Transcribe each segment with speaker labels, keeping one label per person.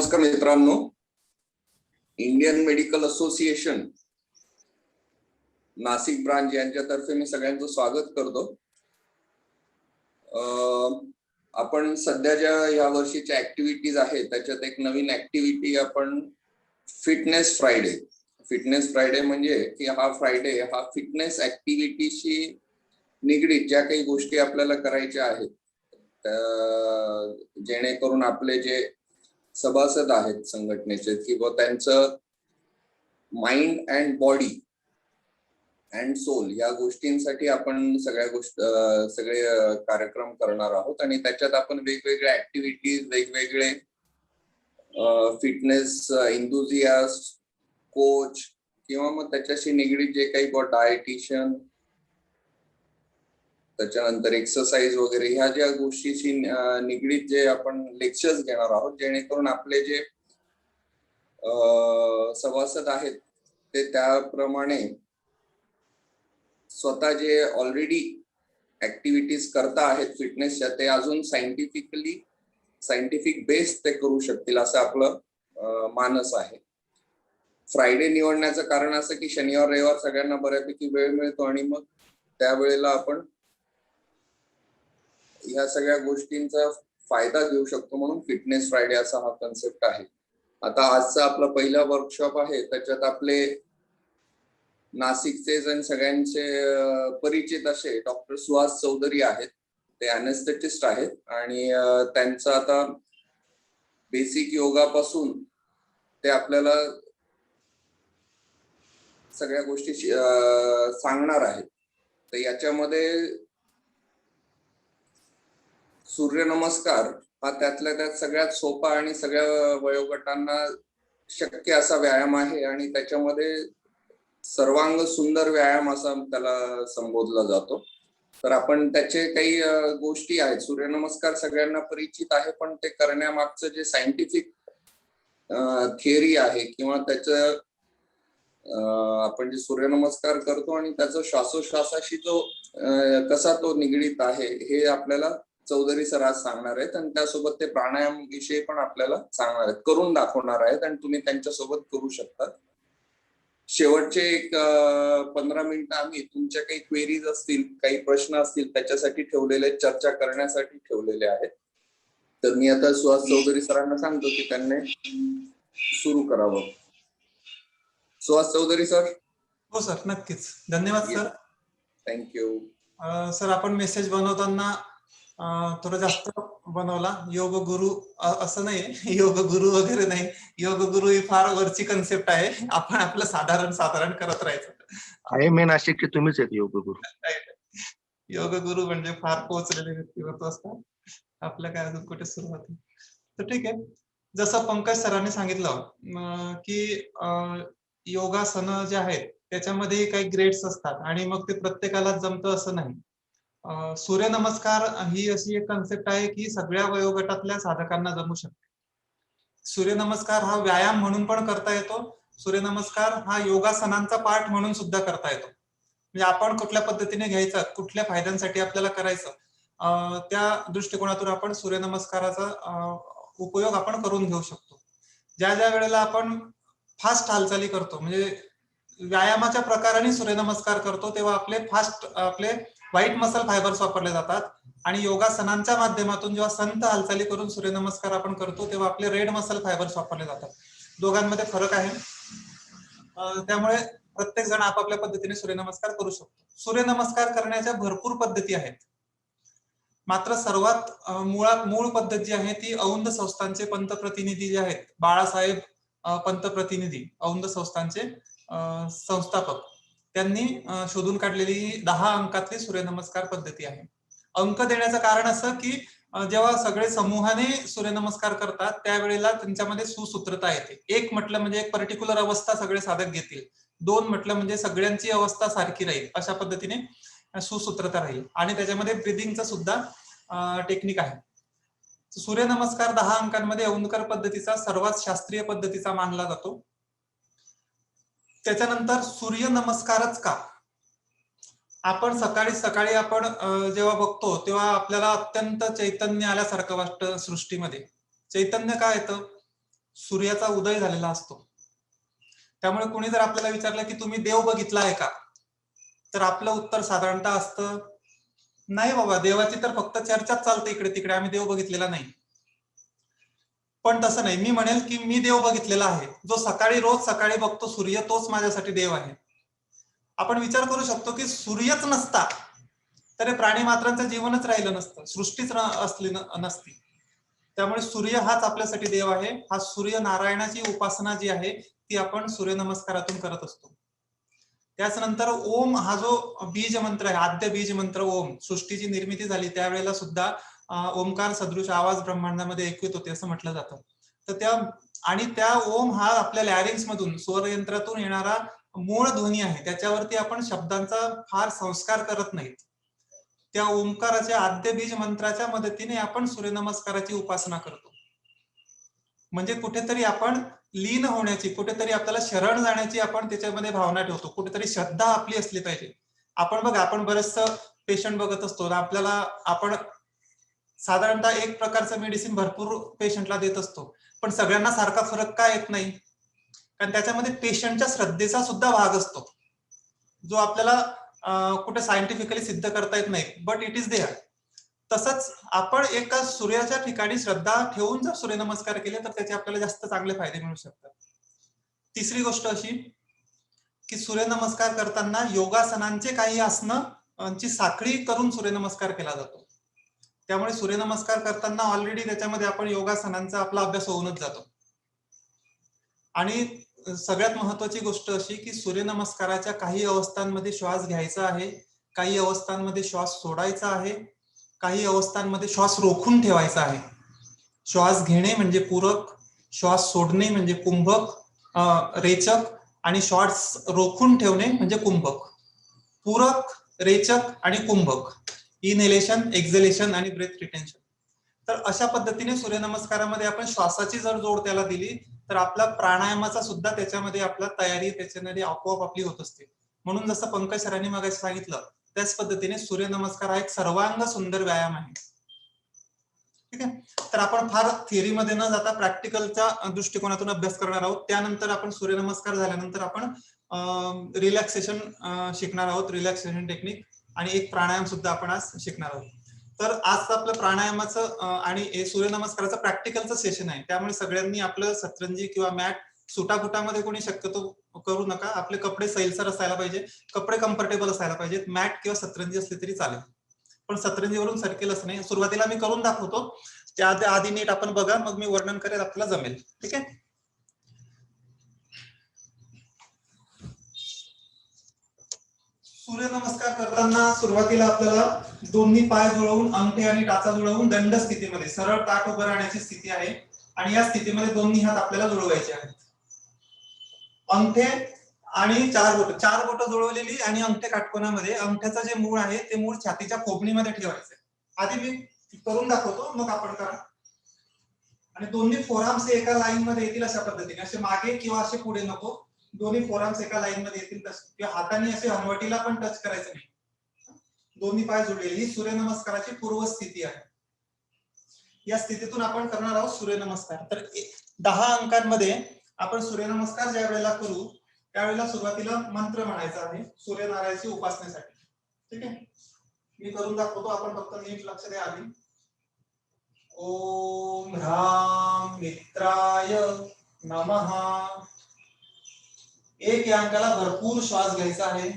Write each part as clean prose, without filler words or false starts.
Speaker 1: नमस्कार मित्रांनो, Indian medical association Nashik branch यांच्यातर्फे मी सगळ्यांचं स्वागत करतो. आपण सध्या ज्या या वर्षीच्या ऍक्टिव्हिटीज आहेत त्याच्यात एक नवीन ऍक्टिव्हिटी आपण फिटनेस फ्रायडे म्हणजे की हा फ्रायडे हा फिटनेस ऍक्टिव्हिटीशी निगडीत ज्या काही गोष्टी आपल्याला करायच्या आहेत जेणेकरून आपले जे सभासद आहेत संघटनेचे किंवा त्यांचं mind and body and soul या गोष्टींसाठी आपण सगळे कार्यक्रम करणार आहोत आणि त्याच्यात आपण वेगवेगळ्या ऍक्टिव्हिटीज वेगवेगळे फिटनेस एन्थुसियास्ट कोच किंवा मग त्याच्याशी निगडीत जे काही डायटिशियन त्याच्यानंतर एक्सरसाइज वगैरे ह्या ज्या गोष्टीशी निगडीत जे आपण लेक्चर्स घेणार आहोत जेणेकरून आपले जे सभासद आहेत ते त्याप्रमाणे स्वतः जे ऑलरेडी ऍक्टिव्हिटीज करता आहेत फिटनेसच्या ते अजून सायंटिफिक बेस ते करू शकतील असं आपलं मानस आहे. फ्रायडे निवडण्याचं कारण असं की शनिवार रविवार सगळ्यांना बऱ्यापैकी वेळ मिळतो आणि मग त्यावेळेला आपण ह्या सगळ्या गोष्टींचा फायदा घेऊ शकतो म्हणून फिटनेस फ्रायडे असा हा कन्सेप्ट आहे. आता आजचा आपला पहिला वर्कशॉप आहे त्याच्यात आपले नाशिकचे जण सगळ्यांचे परिचित असे डॉक्टर सुहास चौधरी आहेत. ते अनेस्थेटिस्ट आहेत आणि त्यांचं आता बेसिक योगापासून ते आपल्याला सगळ्या गोष्टी सांगणार आहेत. तर याच्यामध्ये सूर्यनमस्कार हा त्यातल्या त्यात सगळ्यात सोपा आणि सगळ्या वयोगटांना शक्य असा व्यायाम आहे आणि त्याच्यामध्ये सर्वांग सुंदर व्यायाम असा त्याला संबोधला जातो. तर आपण त्याचे काही गोष्टी आहेत. सूर्यनमस्कार सगळ्यांना परिचित आहे पण ते करण्यामागचं जे सायंटिफिक थिअरी आहे किंवा त्याचं आपण जे सूर्यनमस्कार करतो आणि त्याचा श्वासोश्वासाशी जो कसा तो निगडीत आहे हे आपल्याला चौधरी सर आज सांगणार आहेत आणि त्यासोबत ते प्राणायाम विषयी पण आपल्याला सांगणार आहेत, करून दाखवणार आहेत आणि तुम्ही त्यांच्यासोबत करू शकता. शेवटचे एक 15 मिनिटं आम्ही तुमच्या काही क्वेरीज असतील काही प्रश्न असतील त्याच्यासाठी ठेवलेले चर्चा करण्यासाठी ठेवलेले आहेत. तर मी आता सुहास चौधरी सरांना सांगतो की त्यांनी सुरू करावं. सुहास चौधरी सर.
Speaker 2: हो सर, नक्कीच. धन्यवाद सर.
Speaker 1: Thank you
Speaker 2: sir. आपण मेसेज बनवताना थोडा जास्त बनवला. योग गुरु असं नाही, योग गुरु वगैरे नाही. योग गुरु ही फार वरची कन्सेप्ट आहे. आपण आपलं साधारण करत राहायचं.
Speaker 3: मी नाशिकचे तुम्हीच आहेत योग गुरु.
Speaker 2: योग गुरु म्हणजे फार पोहोचलेले व्यक्तिमत्व असतात. आपलं काय अजून कुठे सुरुवात. तर ठीक आहे. जसं पंकज सरांनी सांगितलं की योगासन जे आहेत त्याच्यामध्ये काही ग्रेड्स असतात आणि मग ते प्रत्येकाला जमतं असं नाही. सूर्यनमस्कार ही अशी एक कन्सेप्ट आहे की सगळ्या वयोगटातल्या साधकांना जमू शकते. सूर्यनमस्कार हा व्यायाम म्हणून पण करता येतो. सूर्यनमस्कार हा योगासनांचा पार्ट म्हणून सुद्धा करता येतो. म्हणजे आपण कुठल्या पद्धतीने घ्यायचा, कुठल्या फायद्यांसाठी आपल्याला करायचं त्या दृष्टिकोनातून आपण सूर्यनमस्काराचा उपयोग आपण करून घेऊ शकतो. ज्या ज्या वेळेला आपण फास्ट हालचाली करतो म्हणजे व्यायामाच्या प्रकाराने सूर्यनमस्कार करतो तेव्हा आपले व्हाईट मसल फायबर्स वापरले जातात आणि योगासनांच्या माध्यमातून जेव्हा संथ हालचाली करून सूर्यनमस्कार आपण करतो तेव्हा आपले रेड मसल फायबर्स वापरले जातात. दोघांमध्ये फरक आहे. त्यामुळे प्रत्येक जण आपापल्या पद्धतीने सूर्यनमस्कार करू शकतो. सूर्यनमस्कार करण्याच्या भरपूर पद्धती आहेत. मात्र सर्वात मूळ पद्धत जी आहे ती औंध संस्थानचे पंतप्रतिनिधी जे आहेत बाळासाहेब पंतप्रतिनिधी औंध संस्थानचे संस्थापक त्यांनी शोधून काढलेली 10 अंकातली सूर्यनमस्कार पद्धती आहे. अंक देण्याचं कारण असं की जेव्हा सगळे समूहाने सूर्यनमस्कार करतात त्यावेळेला त्यांच्यामध्ये सुसूत्रता येते. एक म्हटलं म्हणजे एक पर्टिक्युलर अवस्था सगळे साधक घेतील. 2 म्हटलं म्हणजे सगळ्यांची अवस्था सारखी राहील. अशा पद्धतीने सुसूत्रता राहील आणि त्याच्यामध्ये ब्रीदिंगचं सुद्धा टेक्निक आहे. सूर्यनमस्कार 10 अंकांमध्ये औंधकर पद्धतीचा सर्वात शास्त्रीय पद्धतीचा मानला जातो. त्याच्यानंतर सूर्यनमस्कारच का? आपण सकाळी आपण जेव्हा बघतो तेव्हा आपल्याला अत्यंत चैतन्य आल्यासारखं वाटतं. सृष्टीमध्ये चैतन्य काय येतं? सूर्याचा उदय झालेला असतो. त्यामुळे कोणी जर आपल्याला विचारलं की तुम्ही देव बघितला आहे का, तर आपलं उत्तर साधारणतः असतं नाही बाबा, देवाची तर फक्त चर्चाच चालते इकडे तिकडे, आम्ही देव बघितलेला नाही. पण तसं नाही, मी म्हणेल की मी देव बघितलेला आहे. जो रोज सकाळी बघतो सूर्य, तोच माझ्यासाठी देव आहे. आपण विचार करू शकतो की सूर्यच नसता तर प्राणी मात्रांचं जीवनच राहिलं नसतं, सृष्टीच असली नसती. त्यामुळे सूर्य हाच आपल्यासाठी देव आहे. हा सूर्य नारायणाची उपासना जी आहे ती आपण सूर्य नमस्कारातून करत असतो. त्याचनंतर ओम हा जो बीज मंत्र आहे, आद्य बीज मंत्र ओम, सृष्टीची निर्मिती झाली त्यावेळेला सुद्धा ओमकार सदृश आवाज ब्रह्मांडामध्ये ऐकू होते असं म्हटलं जातं. तर त्या ओम हा आपल्या लॅरिंग्स मधून स्वरयंत्रातून येणारा मूळ ध्वनी आहे. त्याच्यावरती आपण शब्दांचा फार संस्कार करत नाहीत. त्या ओंकाराच्या आद्य बीज मंत्राच्या मदतीने आपण सूर्यनमस्काराची उपासना करतो. म्हणजे कुठेतरी आपण लीन होण्याची, कुठेतरी आपल्याला शरण जाण्याची आपण त्याच्यामध्ये भावना ठेवतो, कुठेतरी श्रद्धा आपली असली पाहिजे. आपण बघा, आपण बरेचसं पेशंट बघत असतो, आपण साधारणतः एक प्रकारचं मेडिसिन भरपूर पेशंटला देत असतो, पण सगळ्यांना सारखा फरक का येत नाही? कारण त्याच्यामध्ये पेशंटच्या श्रद्धेचा सुद्धा भाग असतो, जो आपल्याला कुठे सायंटिफिकली सिद्ध करता येत नाही, बट इट इज देअर. तसंच आपण एका सूर्याच्या ठिकाणी श्रद्धा ठेवून जर सूर्यनमस्कार केले तर त्याचे आपल्याला जास्त चांगले फायदे मिळू शकतात. तिसरी गोष्ट अशी की सूर्यनमस्कार करताना योगासनांचे काही आसनांची साखळी करून सूर्यनमस्कार केला जातो. त्यामुळे सूर्यनमस्कार करताना ऑलरेडी त्याच्यामध्ये आपण योगासनांचा आपला अभ्यास होऊनच जातो. आणि सगळ्यात महत्वाची गोष्ट अशी की सूर्यनमस्काराच्या काही अवस्थांमध्ये श्वास घ्यायचा आहे, काही अवस्थांमध्ये श्वास सोडायचा आहे, काही अवस्थांमध्ये श्वास रोखून ठेवायचा आहे. श्वास घेणे म्हणजे पूरक, श्वास सोडणे म्हणजे कुंभक, रेचक, आणि श्वास रोखून ठेवणे म्हणजे कुंभक. पूरक, रेचक आणि कुंभक, इनहेलेशन, एक्झेलेशन आणि ब्रेथ रिटेन्शन. तर अशा पद्धतीने सूर्यनमस्कारामध्ये आपण श्वासाची जर जोड त्याला दिली तर आपला प्राणायामाचा सुद्धा त्याच्यामध्ये आपला तयारी त्याच्यामध्ये आपोआप आपली होत असते. म्हणून जसं पंकज सरांनी मगाशी सांगितलं त्याच पद्धतीने सूर्यनमस्कार हा एक सर्वांग सुंदर व्यायाम आहे. ठीक आहे. तर आपण फार थिअरीमध्ये न जाता प्रॅक्टिकलच्या दृष्टिकोनातून अभ्यास करणार आहोत. त्यानंतर आपण सूर्यनमस्कार झाल्यानंतर आपण रिलॅक्सेशन शिकणार आहोत, रिलॅक्सेशन टेक्निक, आणि एक प्राणायाम सुद्धा आपण आज शिकणार आहोत. तर आज आपलं प्राणायामाचं आणि सूर्यनमस्काराचं प्रॅक्टिकलचं सेशन आहे. त्यामुळे सगळ्यांनी आपलं सतरंजी किंवा मॅट सुटाफुटामध्ये कोणी शक्यतो करू नका. आपले कपडे सैलसर असायला पाहिजे, कपडे कम्फर्टेबल असायला पाहिजेत. मॅट किंवा सतरंजी असली तरी चालेल, पण सतरंजीवरून सरकेल असं नाही. सुरुवातीला मी करून दाखवतो, त्या आधी नीट आपण बघा, मग मी वर्णन करेल, आपल्याला जमेल. ठीक आहे. सूर्यनमस्कार करताना सुरुवातीला आपल्याला दोन्ही पाय जुळवून, अंगठे आणि टाचा जुळवून दंड स्थितीमध्ये सरळ ताठ उभं राहण्याची स्थिती आहे, आणि या स्थितीमध्ये दोन्ही हात आपल्याला जुळवायचे आहेत. अंगठे आणि चार बोट जुळवलेली आणि अंगठे काटकोनामध्ये, अंगठ्याचं जे मूळ आहे ते मूळ छातीच्या खोबणीमध्ये ठेवायचं. आधी मी करून दाखवतो, मग आपण करा. आणि दोन्ही फोरआर्म्स एका लाईन मध्ये येतील अशा पद्धतीने, असे मागे किंवा असे पुढे नको, दोन्ही फोरआर्म्स एका लाईन मध्ये येतील तसे, किंवा हाताने असे हनवटीला पण टच करायचं नाही. दोन्ही पाय जुळलेली ही सूर्यनमस्काराची पूर्व स्थिती आहे. या स्थितीतून आपण करणार आहोत सूर्यनमस्कार. तर 10 अंकांमध्ये आपण सूर्यनमस्कार ज्या वेळेला करू त्यावेळेला सुरुवातीला मंत्र म्हणायचा आहे सूर्यनारायणाची उपासनेसाठी. ठीक आहे. मी करून दाखवतो, आपण फक्त नीट लक्ष द्या. आधी ओम ह्राम मित्राय नमः. एक या अंकाला भरपूर श्वास घ्यायचा आहे.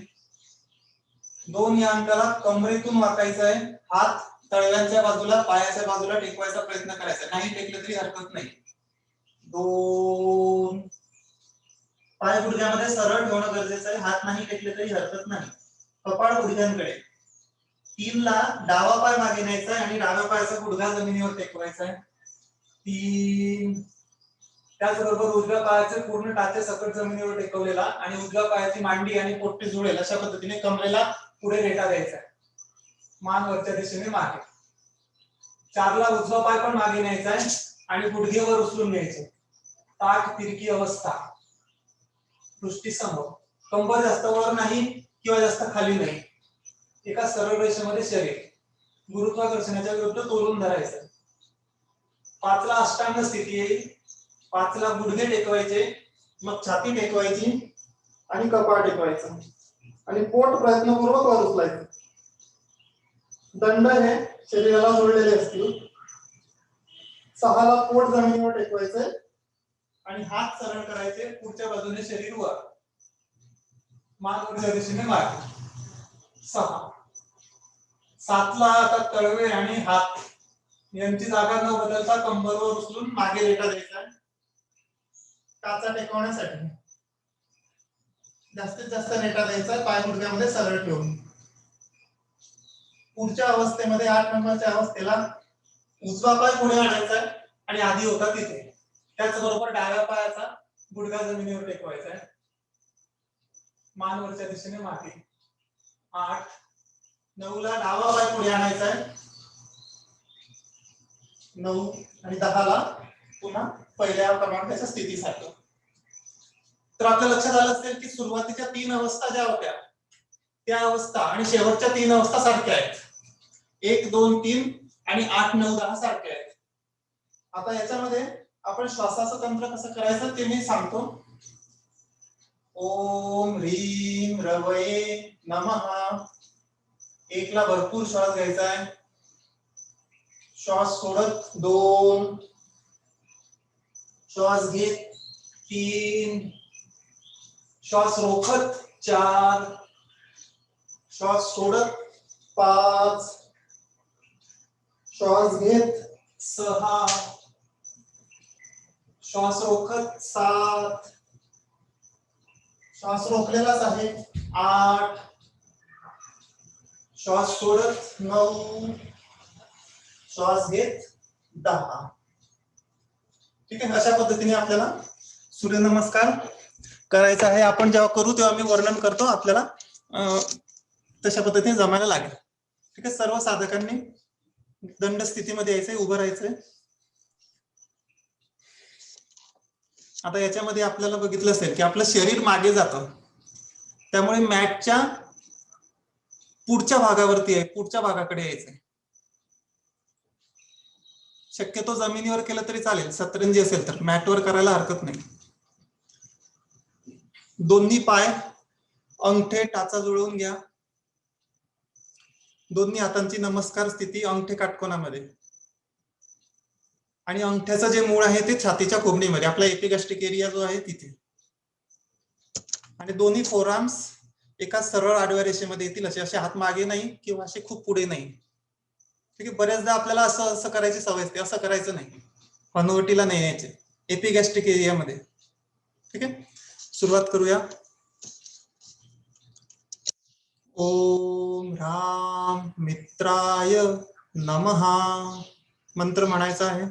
Speaker 2: 2 या अंकाला कमरेतून वाकायचा आहे. हात तळव्यांच्या बाजूला, पायाच्या बाजूला टेकवायचा प्रयत्न करायचा, नाही टेकले तरी हरकत नाही. 2 पाय गुडघ्यामध्ये सरळ ठेवणं गरजेचं आहे, हात नाही टेकले तरी हरकत नाही. कपाळ गुडघ्यांकडे. 3 ला डावा पाय मागे न्यायचा आहे आणि डाव्या पायाचा गुडघा जमिनीवर टेकवायचा आहे. 3. त्याचबरोबर उजव्या पायाचे पूर्ण टाचे सकट जमिनीवर टेकवलेला आणि उजव्या पायाची मांडी आणि पोटटी जुळेल अशा पद्धतीने कमरेला पुढे रेटा द्यायचा आहे, मान वरच्या दिशेने मागे. 4 ला उजवा पाय पण मागे न्यायचा आहे आणि गुडघे वर उचलून घ्यायचे. ताठ तिरकी अवस्था, दृष्टी समोर, कंबर जास्त वर नाही किंवा जास्त खाली नाही, एका सरळ रेषेमध्ये शरीर, गुरुत्वाकर्षणाच्या विरुद्ध तोलून धरायचं. 5 ला अष्टांग स्थिती येईल. 5 ला गुडघे टेकवायचे, मग छाती टेकवायची आणि कपाळ टेकवायचं आणि पोट प्रयत्नपूर्वक वर उचलायचं. दंड हे शरीराला जोडलेले असतील. 6 ला पोट जमिनीवर टेकवायचे आणि हात सरळ करायचे, पुढच्या बाजूने शरीर वर, मान वरच्या दिशेने मागे. 6. 7 ला आता तळवे आणि हात यांची जागा न बदलता कंबरवर उचलून मागे रेटा द्यायचा, टाचा टेकवण्यासाठी. जास्तीत जास्त रेटा द्यायचा पाय गुडघ्यामध्ये सरळ ठेवून. पुढच्या अवस्थेमध्ये 8 नंबरच्या अवस्थेला उजवा पाय पुढे आणायचा आणि आधी होता तिथे. त्याचबरोबर डाव्या पायाचा गुडघा जमिनीवर टेकवायचा आहे, मान वरच्या दिशेने मागे. 8. 9 ला डावा पाय पुढे आणायचा आहे, 9 आणि 10 ला पुन्हा पहिल्या क्रमांकाच्या स्थितीसाठी. तर आपल्या लक्षात आलं असेल की सुरुवातीच्या 3 अवस्था ज्या होत्या त्या अवस्था आणि शेवटच्या 3 अवस्था सारख्या आहेत. 1, 2, 3 आणि 8, 9, 10 सारख्या आहेत. आता याच्यामध्ये आपण श्वासाचं तंत्र कसं करायचं ते मी सांगतो. ओम ह्रीम रवये नमः. 1 ला भरपूर श्वास घ्यायचा आहे, श्वास सोडत 2, श्वास घेत 3, श्वास रोखत 4, श्वास सोडत 5, श्वास घेत 6, श्वास रोखत 7, श्वास रोखलेलाच आहे 8, श्वास सोडत 9, श्वास घेत 10. ठीक आहे. अशा पद्धतीने आपल्याला सूर्यनमस्कार करायचा आहे. आपण जेव्हा करू तेव्हा मी वर्णन करतो, आपल्याला तशा पद्धतीने जमायला लागेल. ठीक आहे. सर्व साधकांनी दंड स्थितीमध्ये यायचंय, उभं राहायचंय. आता याच्यामध्ये आपल्याला बघितलं असेल की आपलं शरीर मागे जातं, त्यामुळे मॅटच्या पुढच्या भागावरती आहे, पुढच्या भागाकडे यायचंय. शक्यतो जमिनीवर केलं तरी चालेल, सतरंजी असेल तर मॅटवर करायला हरकत नाही. दोन्ही पाय अंगठे टाचा जुळवून घ्या. दोन्ही हातांची नमस्कार स्थिती अंगठे काटकोनामध्ये, आणि अंगठ्याचं जे मूळ आहे ते छातीच्या कोंबडीमध्ये, आपला एपिगॅस्ट्रिक एरिया जो आहे तिथे. आणि दोन्ही फोरआर्म्स एका सरळ आडव्या रेषेमध्ये येतील, असे हात मागे नाही किंवा असे खूप पुढे नाही. ठीक आहे. बऱ्याचदा आपल्याला असं करायची सवय असते, असं करायचं नाही, हनुवटीला नाही यायचे, एपिगॅस्ट्रिक एरियामध्ये. ठीक आहे. सुरुवात करूया. ओम ह्राम मित्राय नमः मंत्र म्हणायचा आहे.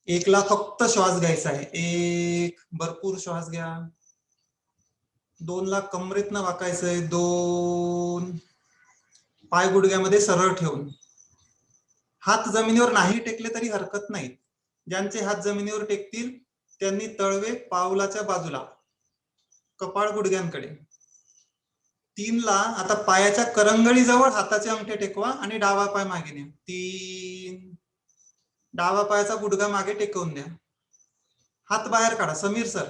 Speaker 2: 1 ला फक्त श्वास घ्यायचा आहे, 1, भरपूर श्वास घ्या. 2 ला कमरेतनं वाकायचंय, 2, पाय गुडघ्यामध्ये सरळ ठेवून. हात जमिनीवर नाही टेकले तरी हरकत नाही. ज्यांचे हात जमिनीवर टेकतील त्यांनी तळवे पावलाच्या बाजूला, कपाळ गुडघ्यांकडे. 3 ला आता पायाच्या करंगळी जवळ हाताचे अंगठे टेकवा आणि डावा पाय मागे न्या. 3, डावा पायाचा गुडघा मागे टेकवून द्या. हात बाहेर काढा, समीर सर.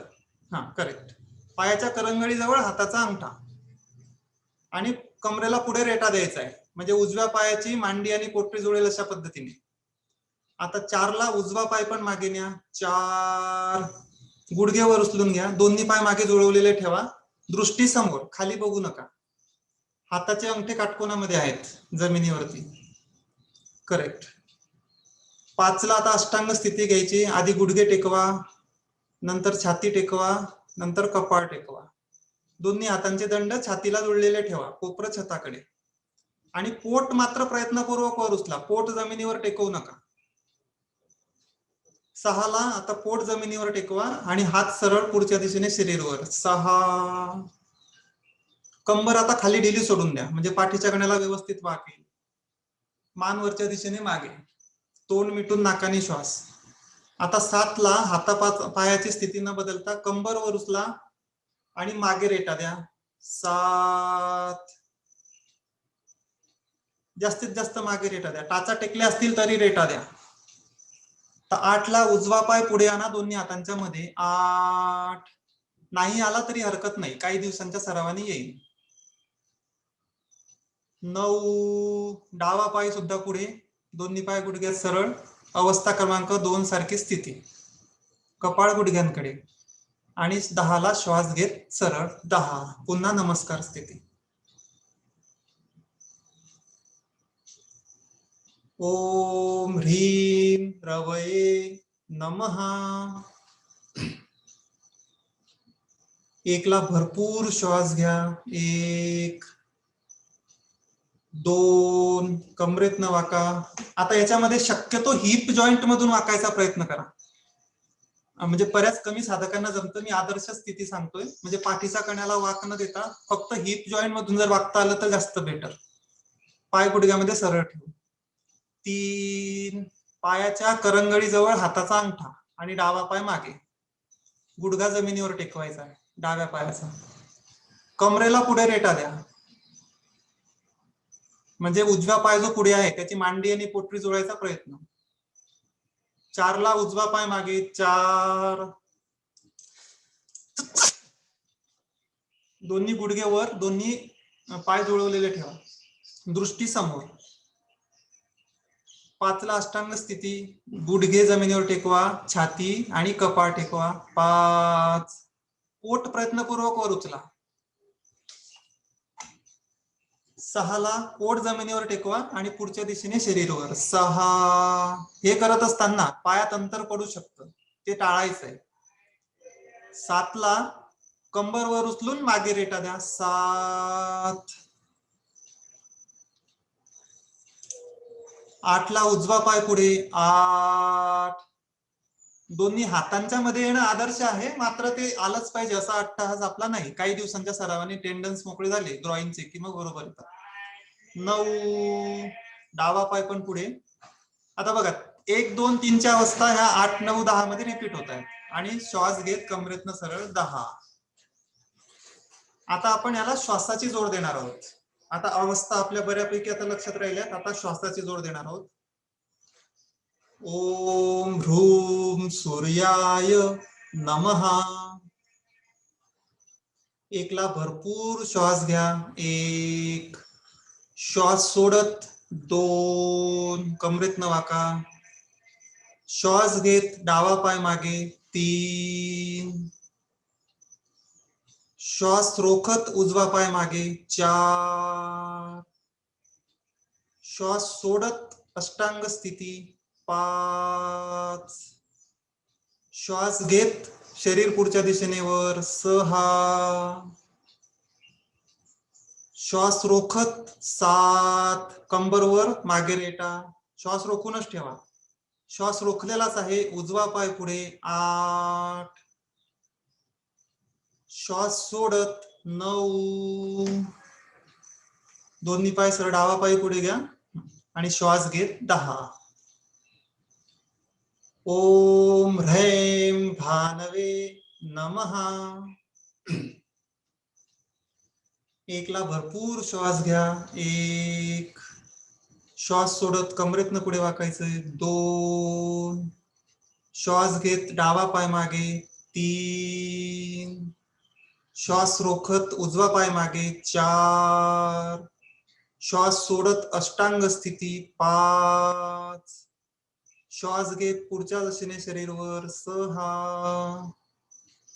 Speaker 2: हा, करेक्ट. पायाच्या करंगळी जवळ हाताचा अंगठा आणि कमरेला पुढे रेटा द्यायचा आहे, म्हणजे उजव्या पायाची मांडी आणि पोटरी जुळेल अशा पद्धतीने. आता 4 ला उजवा पाय पण मागे न्या. 4, गुडघेवर उचलून घ्या. दोन्ही पाय मागे जुळवलेले ठेवा, दृष्टी समोर, खाली बघू नका. हाताचे अंगठे काटकोनामध्ये आहेत जमिनीवरती. करेक्ट. 5 ला आता अष्टांग स्थिती घ्यायची. आधी गुडघे टेकवा, नंतर छाती टेकवा, नंतर कपाळ टेकवा. दोन्ही हातांचे दंड छातीला जुळलेले ठेवा, कोपरं छताकडे. आणि पोट मात्र प्रयत्नपूर्वक वर उचला, पोट जमिनीवर टेकवू नका. 6 ला आता पोट जमिनीवर टेकवा आणि हात सरळ पुढच्या दिशेने शरीरवर. 6, कंबर आता खाली ढिली सोडून द्या, म्हणजे पाठीच्या कण्याला व्यवस्थित वाकेल. मान वरच्या दिशेने मागे, तोंड मिटून नाकाने श्वास. आता 7 ला हातापायाची स्थिती न बदलता कंबर वर उचला आणि मागे रेटा द्या. 7, जास्तीत जास्त मागे रेटा द्या. टाचा टेकले असतील तरी रेटा द्या. तर 8 ला उजवा पाय पुढे आणा दोन्ही हातांच्या मध्ये. 8 नाही आला तरी हरकत नाही, काही दिवसांच्या सरावाने येईल. 9 डावा पाय सुद्धा पुढे, दोन्ही पाय गुडघ्यात सरळ, अवस्था क्रमांक 2 सारखी स्थिती, कपाळ गुडघ्यांकडे. आणि 10 ला श्वास घेत सरळ 10, पुन्हा नमस्कार स्थिती. ओम ह्रीं रवये नमः. 1 ला भरपूर श्वास घ्या. 1 2 कमरेतनं वाका. आता याच्यामध्ये शक्यतो हिप जॉईंट मधून वाकायचा प्रयत्न करा, म्हणजे बऱ्याच कमी साधकांना जमतं. मी आदर्श स्थिती सांगतोय, म्हणजे पाठीचा कण्याला वाक न देता फक्त हिप जॉईंट मधून जर वाकता आलं तर जास्त बेटर. पाय गुडघ्यामध्ये सरळ ठेवू. 3 पायाच्या करंगळीजवळ हाताचा अंगठा आणि डावा पाय मागे, गुडघा जमिनीवर टेकवायचा आहे डाव्या पायाचा. कमरेला पुढे रेटा द्या, म्हणजे उजवा पाय जो पुढे आहे त्याची मांडी आणि पोटरी जोडायचा प्रयत्न. 4 ला उजवा पाय मागे. 4 दोन्ही गुडघे वर, दोन्ही पाय जुळवलेले ठेवा, दृष्टी समोर. 5 ला अष्टांग स्थिती, गुडघे जमिनीवर टेकवा, छाती आणि कपाळ टेकवा. 5 पोट प्रयत्नपूर्वक वर उचला. 6 ला पोट जमिनीवर टेकवा आणि पुढच्या दिशेने शरीर वर. 6 हे करत असताना पायात अंतर पडू शकतं, ते टाळायचंय. 7 ला कंबर वर उचलून मागे रेटा द्या. 7 8 ला उजवा पाय पुढे. 8 दोन्ही हातांच्या मध्ये येणं आदर्श आहे, मात्र ते आलंच पाहिजे असा अट्टहास आपला नाही. काही दिवसांच्या सरावाने टेंडन्स मोकळे झाले ड्रॉइंगचे की मग बरोबर येतात. 9 डावा पाय पण पुढे. आता बघा 1 2 3 च्या अवस्था ह्या 8 9 10 मध्ये रिपीट होत आहेत. आणि श्वास घेत कमरेतनं सरळ 10. आता आपण याला श्वासाची जोड देणार आहोत. आता अवस्था आपल्या बऱ्यापैकी आता लक्षात राहिल्यात. आता श्वासाची जोड देणार आहोत. ओम ह्रूम सूर्याय नमः. 1 ला भरपूर श्वास घ्या. 1 श्वास सोडत 2 कमरेतनं वाका. श्वास घेत डावा पाय मागे. 3 श्वास रोखत उजवा पाय मागे. 4 श्वास सोडत अष्टांग स्थिती. 5 श्वास घेत शरीर पुढच्या दिशेने वर. 6 श्वास रोखत. 7 कंबर वर मागे रेटा. श्वास रोखूनच ठेवा, श्वास रोखलेलाच आहे. उजवा पाय पुढे. 8 श्वास सोडत. 9 दोन्ही पाय सरळ डावा पाय पुढे घ्या आणि श्वास घेत 10. ओम ह्रैं भानवे नमः. 1 ला भरपूर श्वास घ्या. 1 श्वास सोडत कमरेतनं पुढे वाकायचंय. 2 श्वास घेत डावा पाय मागे. 3 श्वास रोखत उजवा पाय मागे. 4 श्वास सोडत अष्टांग स्थिती. 5 श्वास घेत पुढच्या दिशेने शरीर वर. 6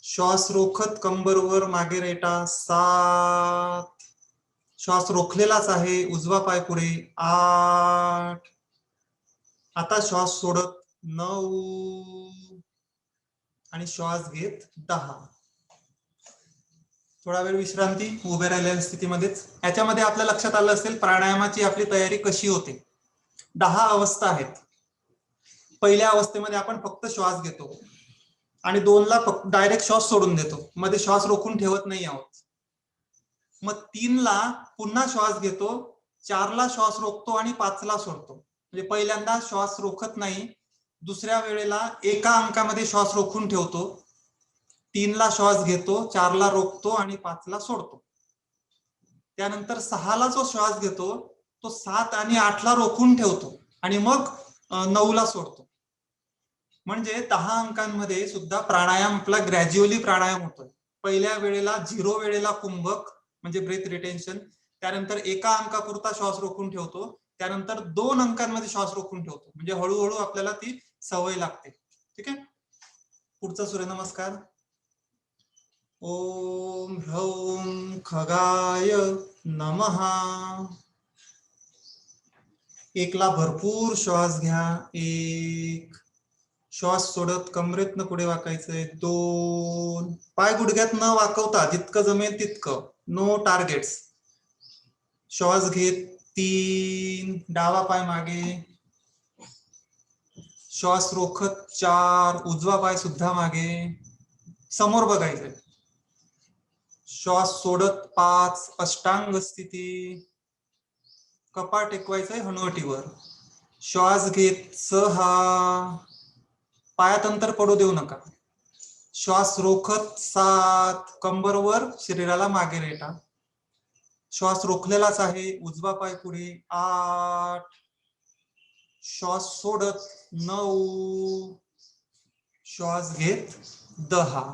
Speaker 2: श्वास रोखत कंबर वर मागे रेटा. 7 श्वास रोखलेलाच आहे. उजवा पाय पुढे. 8 आता श्वास सोडत. 9 आणि श्वास घेत 10. थोडा वेळ विश्रांती उभे राहिलेल्या स्थितीमध्येच. याच्यामध्ये आपल्या लक्षात आलं असेल प्राणायामाची आपली तयारी कशी होते. 10 अवस्था आहेत. पहिल्या अवस्थेमध्ये आपण फक्त श्वास घेतो आणि 2 ला डायरेक्ट श्वास सोडून देतो, मध्ये श्वास रोखून ठेवत नाही आहोत. मग 3 ला पुन्हा श्वास घेतो, 4 ला श्वास रोखतो आणि 5 ला सोडतो. म्हणजे पहिल्यांदा श्वास रोखत नाही, दुसऱ्या वेळेला एका अंकामध्ये श्वास रोखून ठेवतो, 3 ला श्वास घेतो, 4 ला रोखतो आणि 5 ला सोडतो. त्यानंतर 6 ला जो श्वास घेतो तो 7 आणि 8 ला रोखून ठेवतो आणि मग 9 ला सोडतो. म्हणजे 10 अंकांमध्ये सुद्धा प्राणायाम आपला ग्रॅज्युअली प्राणायाम होतोय. पहिल्या वेळेला 0 वेळेला कुंभक म्हणजे ब्रेथ रिटेन्शन, त्यानंतर एका अंकापुरता श्वास रोखून ठेवतो, त्यानंतर 2 अंकांमध्ये श्वास रोखून ठेवतो. म्हणजे हळूहळू आपल्याला ती सवय लागते. ठीक आहे. पुढचा सूर्यनमस्कार. ओम ह्रौं खगाय नमः. एकला भरपूर श्वास घ्या. 1. श्वास सोडत कमरेतनं पुढे वाकायचंय. 2. पाय गुडघ्यात न वाकवता जितकं जमेल तितकं. No targets. श्वास घेत 3. डावा पाय मागे. श्वास रोखत 4. उजवा पाय सुद्धा मागे. समोर बघायचंय. श्वास सोडत 5. अष्टांग स्थिती. कपाळ टेकवायचंय हनुवटीवर. श्वास घेत 6. पायात अंतर पडू देऊ नका. श्वास रोखत 7. कंबरवर शरीराला मागे रेटा. श्वास रोखलेलाच आहे. उजवा पाय पुढे. 8. श्वास सोडत 9. श्वास घेत 10.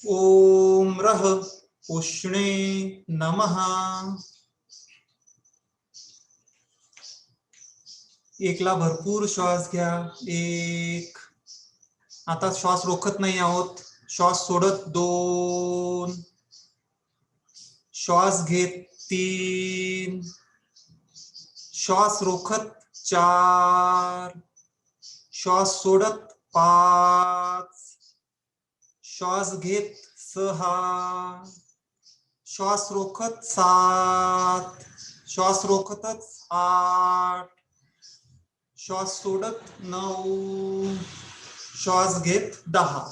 Speaker 2: ओम रह उष्णे नमः. एकला भरपूर श्वास घ्या. 1. आता श्वास रोखत नाही आहोत. श्वास सोडत 2. श्वास घेत 3. श्वास रोखत 4. श्वास सोडत 5. श्वास घेत 6. श्वास रोखत 7. श्वास रोखतच 8. श्वास सोडत 9. श्वास घेत 10.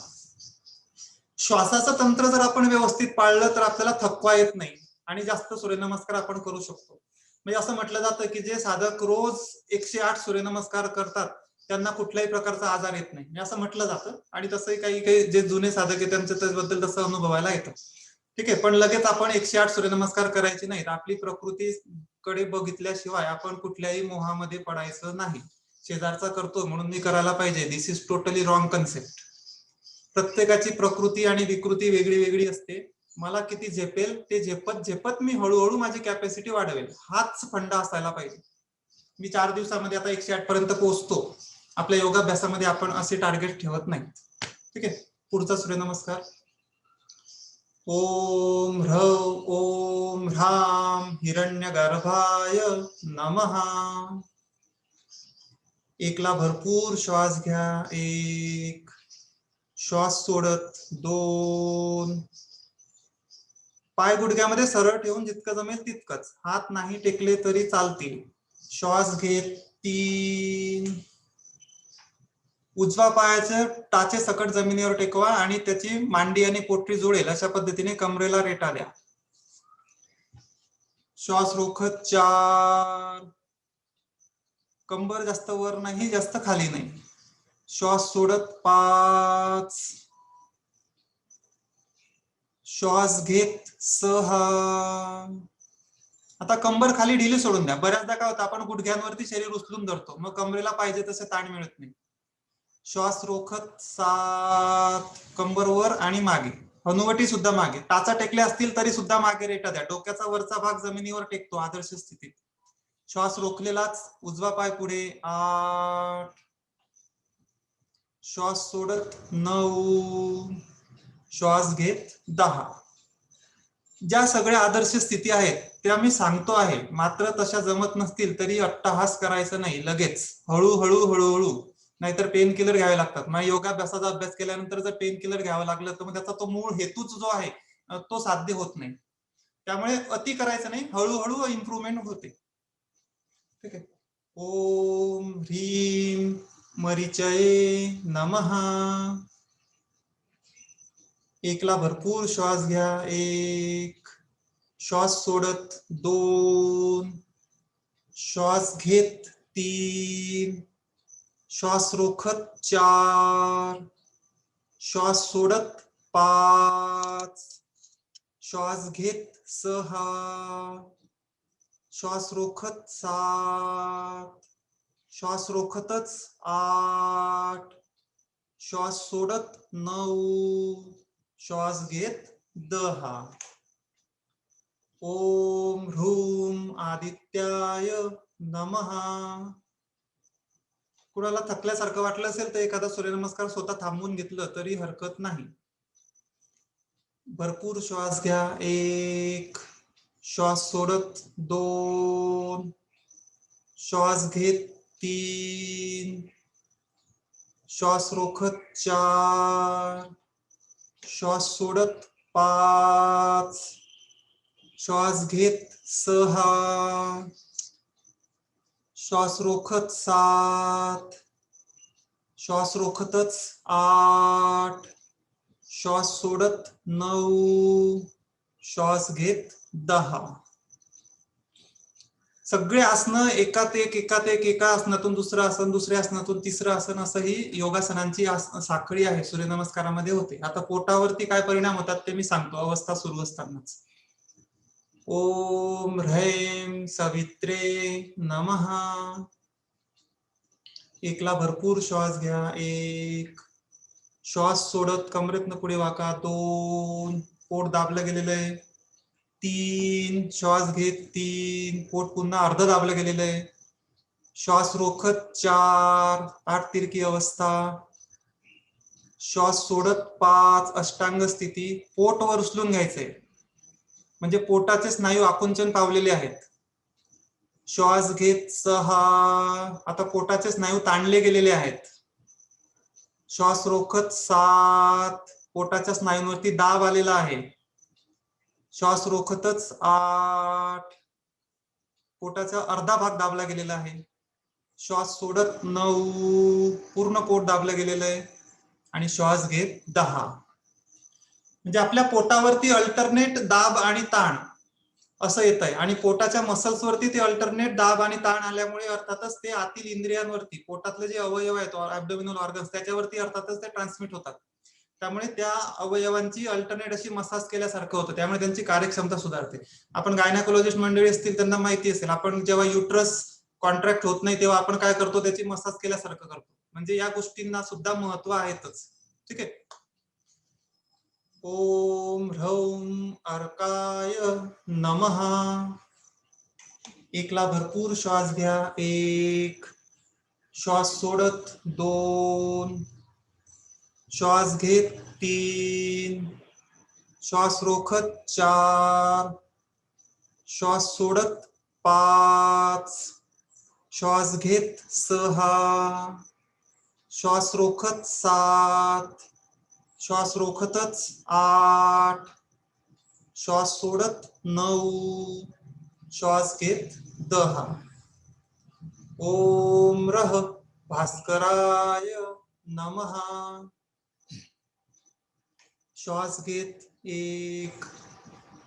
Speaker 2: श्वासाचं तंत्र जर आपण व्यवस्थित पाळलं तर आपल्याला थकवा येत नाही आणि जास्त सूर्यनमस्कार आपण करू शकतो. म्हणजे असं म्हटलं जातं की जे साधक रोज 108 सूर्यनमस्कार करतात त्यांना कुठल्याही प्रकारचा आजार येत नाही, म्हणजे असं म्हटलं जातं. आणि तसंही काही काही जे जुने साधक आहेत त्यांच्या त्याबद्दल तसं अनुभवायला येतं. ठीक आहे. पण लगेच आपण 108 सूर्यनमस्कार करायचे नाहीत. आपली प्रकृतीकडे बघितल्याशिवाय आपण कुठल्याही मोहामध्ये पडायचं नाही. शेजारचा करतो म्हणून मी करायला पाहिजे, दिस इज टोटली रॉंग कन्सेप्ट. प्रत्येकाची प्रकृती आणि विकृती वेगळी वेगळी असते. मला किती झेपेल ते झेपत झेपत मी हळूहळू माझी कॅपॅसिटी वाढवेल, हाच फंडा असायला पाहिजे. मी 4 दिवसामध्ये आता 108 पर्यंत पोहोचतो. आपल्या योगाभ्यासामध्ये आपण असे टार्गेट ठेवत नाही. ठीक आहे. पुढचा सूर्यनमस्कार. ओम ओम ह्राम हिरण्यगर्भाय नमः. एकला भरपूर श्वास घ्या. 1. श्वास सोडत 2. पाय गुडघ्यामध्ये सरळ ठेवून जितकं जमेल तितकंच. हात नाही टेकले तरी चालतील. श्वास घेत 3. उजवा पायाचं टाचे सकट जमिनीवर टेकवा आणि त्याची मांडी आणि पोटरी जुळेल अशा पद्धतीने कमरेला रेटा द्या. श्वास रोखत 4. कंबर जास्त वर नाही, जास्त खाली नाही. श्वास सोडत 5. श्वास घेत 6. आता कंबर खाली ढिली सोडून द्या. बऱ्याचदा काय होतं आपण गुडघ्यांवरती शरीर उचलून धरतो, मग कमरेला पाहिजे तसे ताण मिळत नाही. श्वास रोखत 7. कंबर वर आणि मागे, हनुवटी सुद्धा मागे. टाचा टेकले असतील तरी सुद्धा मागे रेटा द्या. डोक्याचा वरचा भाग जमिनीवर टेकतो आदर्श स्थितीत. श्वास रोखलेलाच. उजवा पाय पुढे. 8. श्वास सोडत 9. श्वास घेत 10. ज्या सगळ्या आदर्श स्थिती आहेत त्या मी सांगतो आहे, मात्र तशा जमत नसतील तरी अट्टहास करायचं नाही. लगेच हळूहळू हळूहळू, नाहीतर पेन किलर घ्यावे लागतात. माझ्या योगाभ्यासाचा अभ्यास केल्यानंतर जर पेन किलर घ्यावं लागलं तर मग त्याचा तो मूळ हेतूच जो आहे तो साध्य होत नाही. त्यामुळे अति करायचं नाही, हळूहळू इम्प्रुव्हमेंट होते. ठीक आहे. ओम ह्रीम मरीचये नमः. एकला भरपूर श्वास घ्या. 1. श्वास सोडत 2. श्वास घेत 3. श्वास रोखत 4. श्वास सोडत 5. श्वास घेत 6. श्वास रोखत 7. श्वास रोखतच 8, श्वास सोडत 9, श्वास घेत 10. ओम ह्रूम आदित्याय नमः. कुणाला थकल्यासारखं वाटलं असेल तर एखादा सूर्यनमस्कार स्वतः थांबवून घेतलं तरी हरकत नाही. भरपूर श्वास घ्या. 1, श्वास सोडत 2, श्वास घेत 3, श्वास रोखत 4, श्वास सोडत 5, श्वास घेत 6, श्वास रोखत 7, श्वास रोखतच 8, श्वास सोडत 9, श्वास घेत 10. सगळे आसनं एकात एका आसनातून दुसरं आसन, दुसऱ्या आसनातून तिसरं आसन, असं ही योगासनांची साखळी आहे सूर्यनमस्कारामध्ये होते. आता पोटावरती काय परिणाम होतात ते मी सांगतो अवस्था सुरू असतानाच. ओम ह्रैम सवित्रे नमः. एकला भरपूर श्वास घ्या. 1, श्वास सोडत कमरेतनं पुढे वाका. 2, पोट दाबलं गेलेलं आहे. 3, श्वास घेत 3, पोट पुन्हा अर्ध दाबलं गेलेलं आहे. श्वास रोखत 4, ताठ तिरकी अवस्था. श्वास सोडत 5, अष्टांग स्थिती. पोट वर उचलून घ्यायचंय म्हणजे पोटाचे स्नायू आकुंचन पावलेले आहेत. श्वास घेत 6, आता पोटाचे स्नायू ताणले गेलेले आहेत. श्वास रोखत 7, पोटाच्या स्नायूंवरती दाब आलेला आहे. श्वास रोखतच 8, पोटाचा अर्धा भाग दाबला गेलेला आहे. श्वास सोडत 9, पूर्ण पोट दाबलं गेलेलं आहे. आणि श्वास घेत 10. म्हणजे आपल्या पोटावरती अल्टरनेट दाब आणि ताण असं येत आहे. आणि पोटाच्या मसल्स वरती ते अल्टरनेट दाब आणि ताण आल्यामुळे अर्थातच ते आतील इंद्रियांवरती, पोटातले जे अवयव आहेत ऍब्डोमिनल ऑर्गन्स, त्याच्यावरती अर्थातच ते ट्रान्समिट होतात. त्यामुळे त्या अवयवांची अल्टरनेट अशी मसाज केल्यासारखं होतं. त्यामुळे त्यांची कार्यक्षमता सुधारते. आपण गायनाकोलॉजिस्ट मंडळी असतील त्यांना माहिती असेल, आपण जेव्हा युट्रस कॉन्ट्रॅक्ट होत नाही तेव्हा आपण काय करतो, त्याची मसाज केल्यासारखं करतो. म्हणजे या गोष्टींना सुद्धा महत्व आहेतच. ठीक आहे. ओम ह्रौम अर्काय नमः. एकला भरपूर श्वास घ्या. 1, श्वास सोडत 2, श्वास घेत 3, श्वास रोखत 4, श्वास सोडत 5, श्वास घेत 6, श्वास रोखत 7, श्वास रोखतच 8, श्वास सोडत 9, श्वास घेत 10. ओम रह भास्कराय नमः. श्वास घेत 1,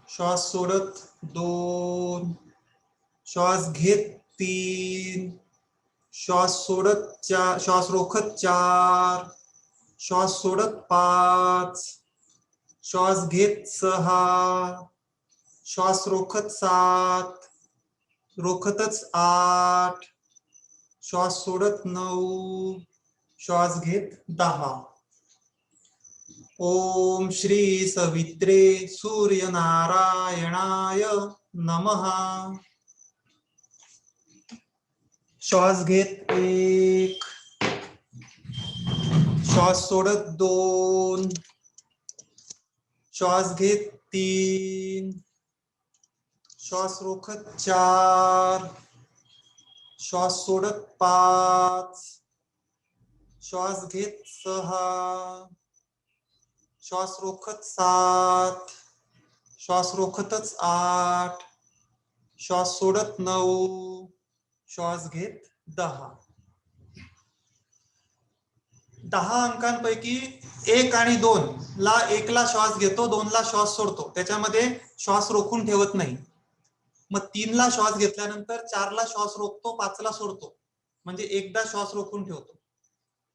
Speaker 2: श्वास सोडत 2, श्वास घेत 3, श्वास सोडत 4, श्वास रोखत 4, श्वास सोडत 5, श्वास घेत 6, श्वास रोखत 7, रोखतच 8, श्वास सोडत 9, श्वास घेत 10. ओम श्री सवित्रे सूर्यनारायणाय नमः. श्वास घेत 1, श्वास सोडत 2, श्वास घेत 3, श्वास रोखत 4, श्वास सोडत 5, श्वास घेत 6, श्वास रोखत 7, श्वास रोखतच 8, श्वास सोडत 9, श्वास घेत 10. 10 अंकांपैकी 1 आणि 2 ला 1 ला श्वास घेतो, 2 ला श्वास सोडतो. त्याच्यामध्ये श्वास रोखून ठेवत नाही. मग 3 ला श्वास घेतल्यानंतर 4 ला श्वास रोखतो, 5 ला सोडतो. म्हणजे एकदा श्वास रोखून ठेवतो.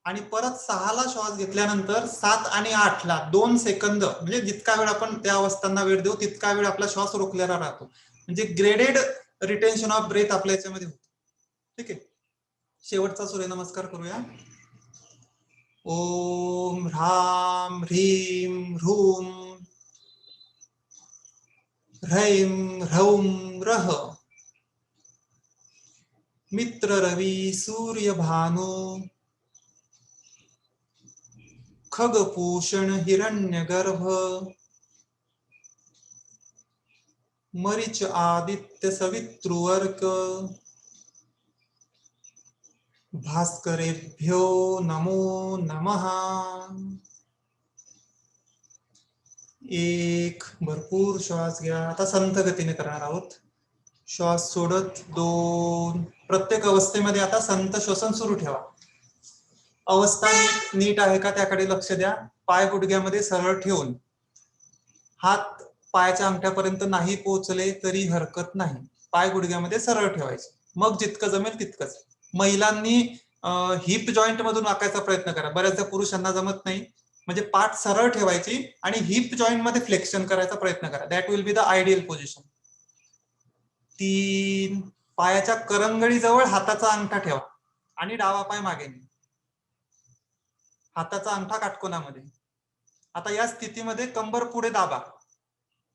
Speaker 2: आणि परत 6 ला श्वास घेतल्यानंतर 7 आणि 8 ला 2 सेकंद, म्हणजे जितका वेळ आपण त्या अवस्थांना वेळ देऊ तितका वेळ आपला श्वास रोखलेला राहतो. म्हणजे ग्रेडेड रिटेन्शन ऑफ ब्रेथ आपल्या याच्यामध्ये होतो. ठीक आहे. शेवटचा सूर्यनमस्कार करूया. ओम ह्राम ह्रीम ह्रूम ह्रैम ह्रौम रह. मित्र रवी सूर्य भानु खगपूषण हिरण्यगर्भ मरीच आदित्य सवितृवर्क भास्करेभ्यो नमो नमः. एक भरपूर श्वास घ्या. आता संथ गतीने करणार आहोत. श्वास सोडत 2. प्रत्येक अवस्थेमध्ये आता संत श्वसन सुरू ठेवा. अवस्था नीट आहे का त्याकडे लक्ष द्या. पाय गुडघ्यामध्ये सरळ ठेवून हात पायाच्या अंगठ्यापर्यंत नाही पोहोचले तरी हरकत नाही. पाय गुडघ्यामध्ये सरळ ठेवायचे. मग जितकं जमेल तितकंच. महिलांनी हिप जॉईंट मधून वाकायचा प्रयत्न करा. बऱ्याचदा पुरुषांना जमत नाही. म्हणजे पाठ सरळ ठेवायची आणि हिप जॉईंट मध्ये फ्लेक्शन करायचा प्रयत्न करा. That will be the ideal position. 3. पायाच्या करंगळीजवळ हाताचा अंगठा ठेवा आणि डावा पाय मागे न्या. हाताचा अंगठा काटकोनामध्ये. आता या स्थितीमध्ये कंबर पुढे दाबा.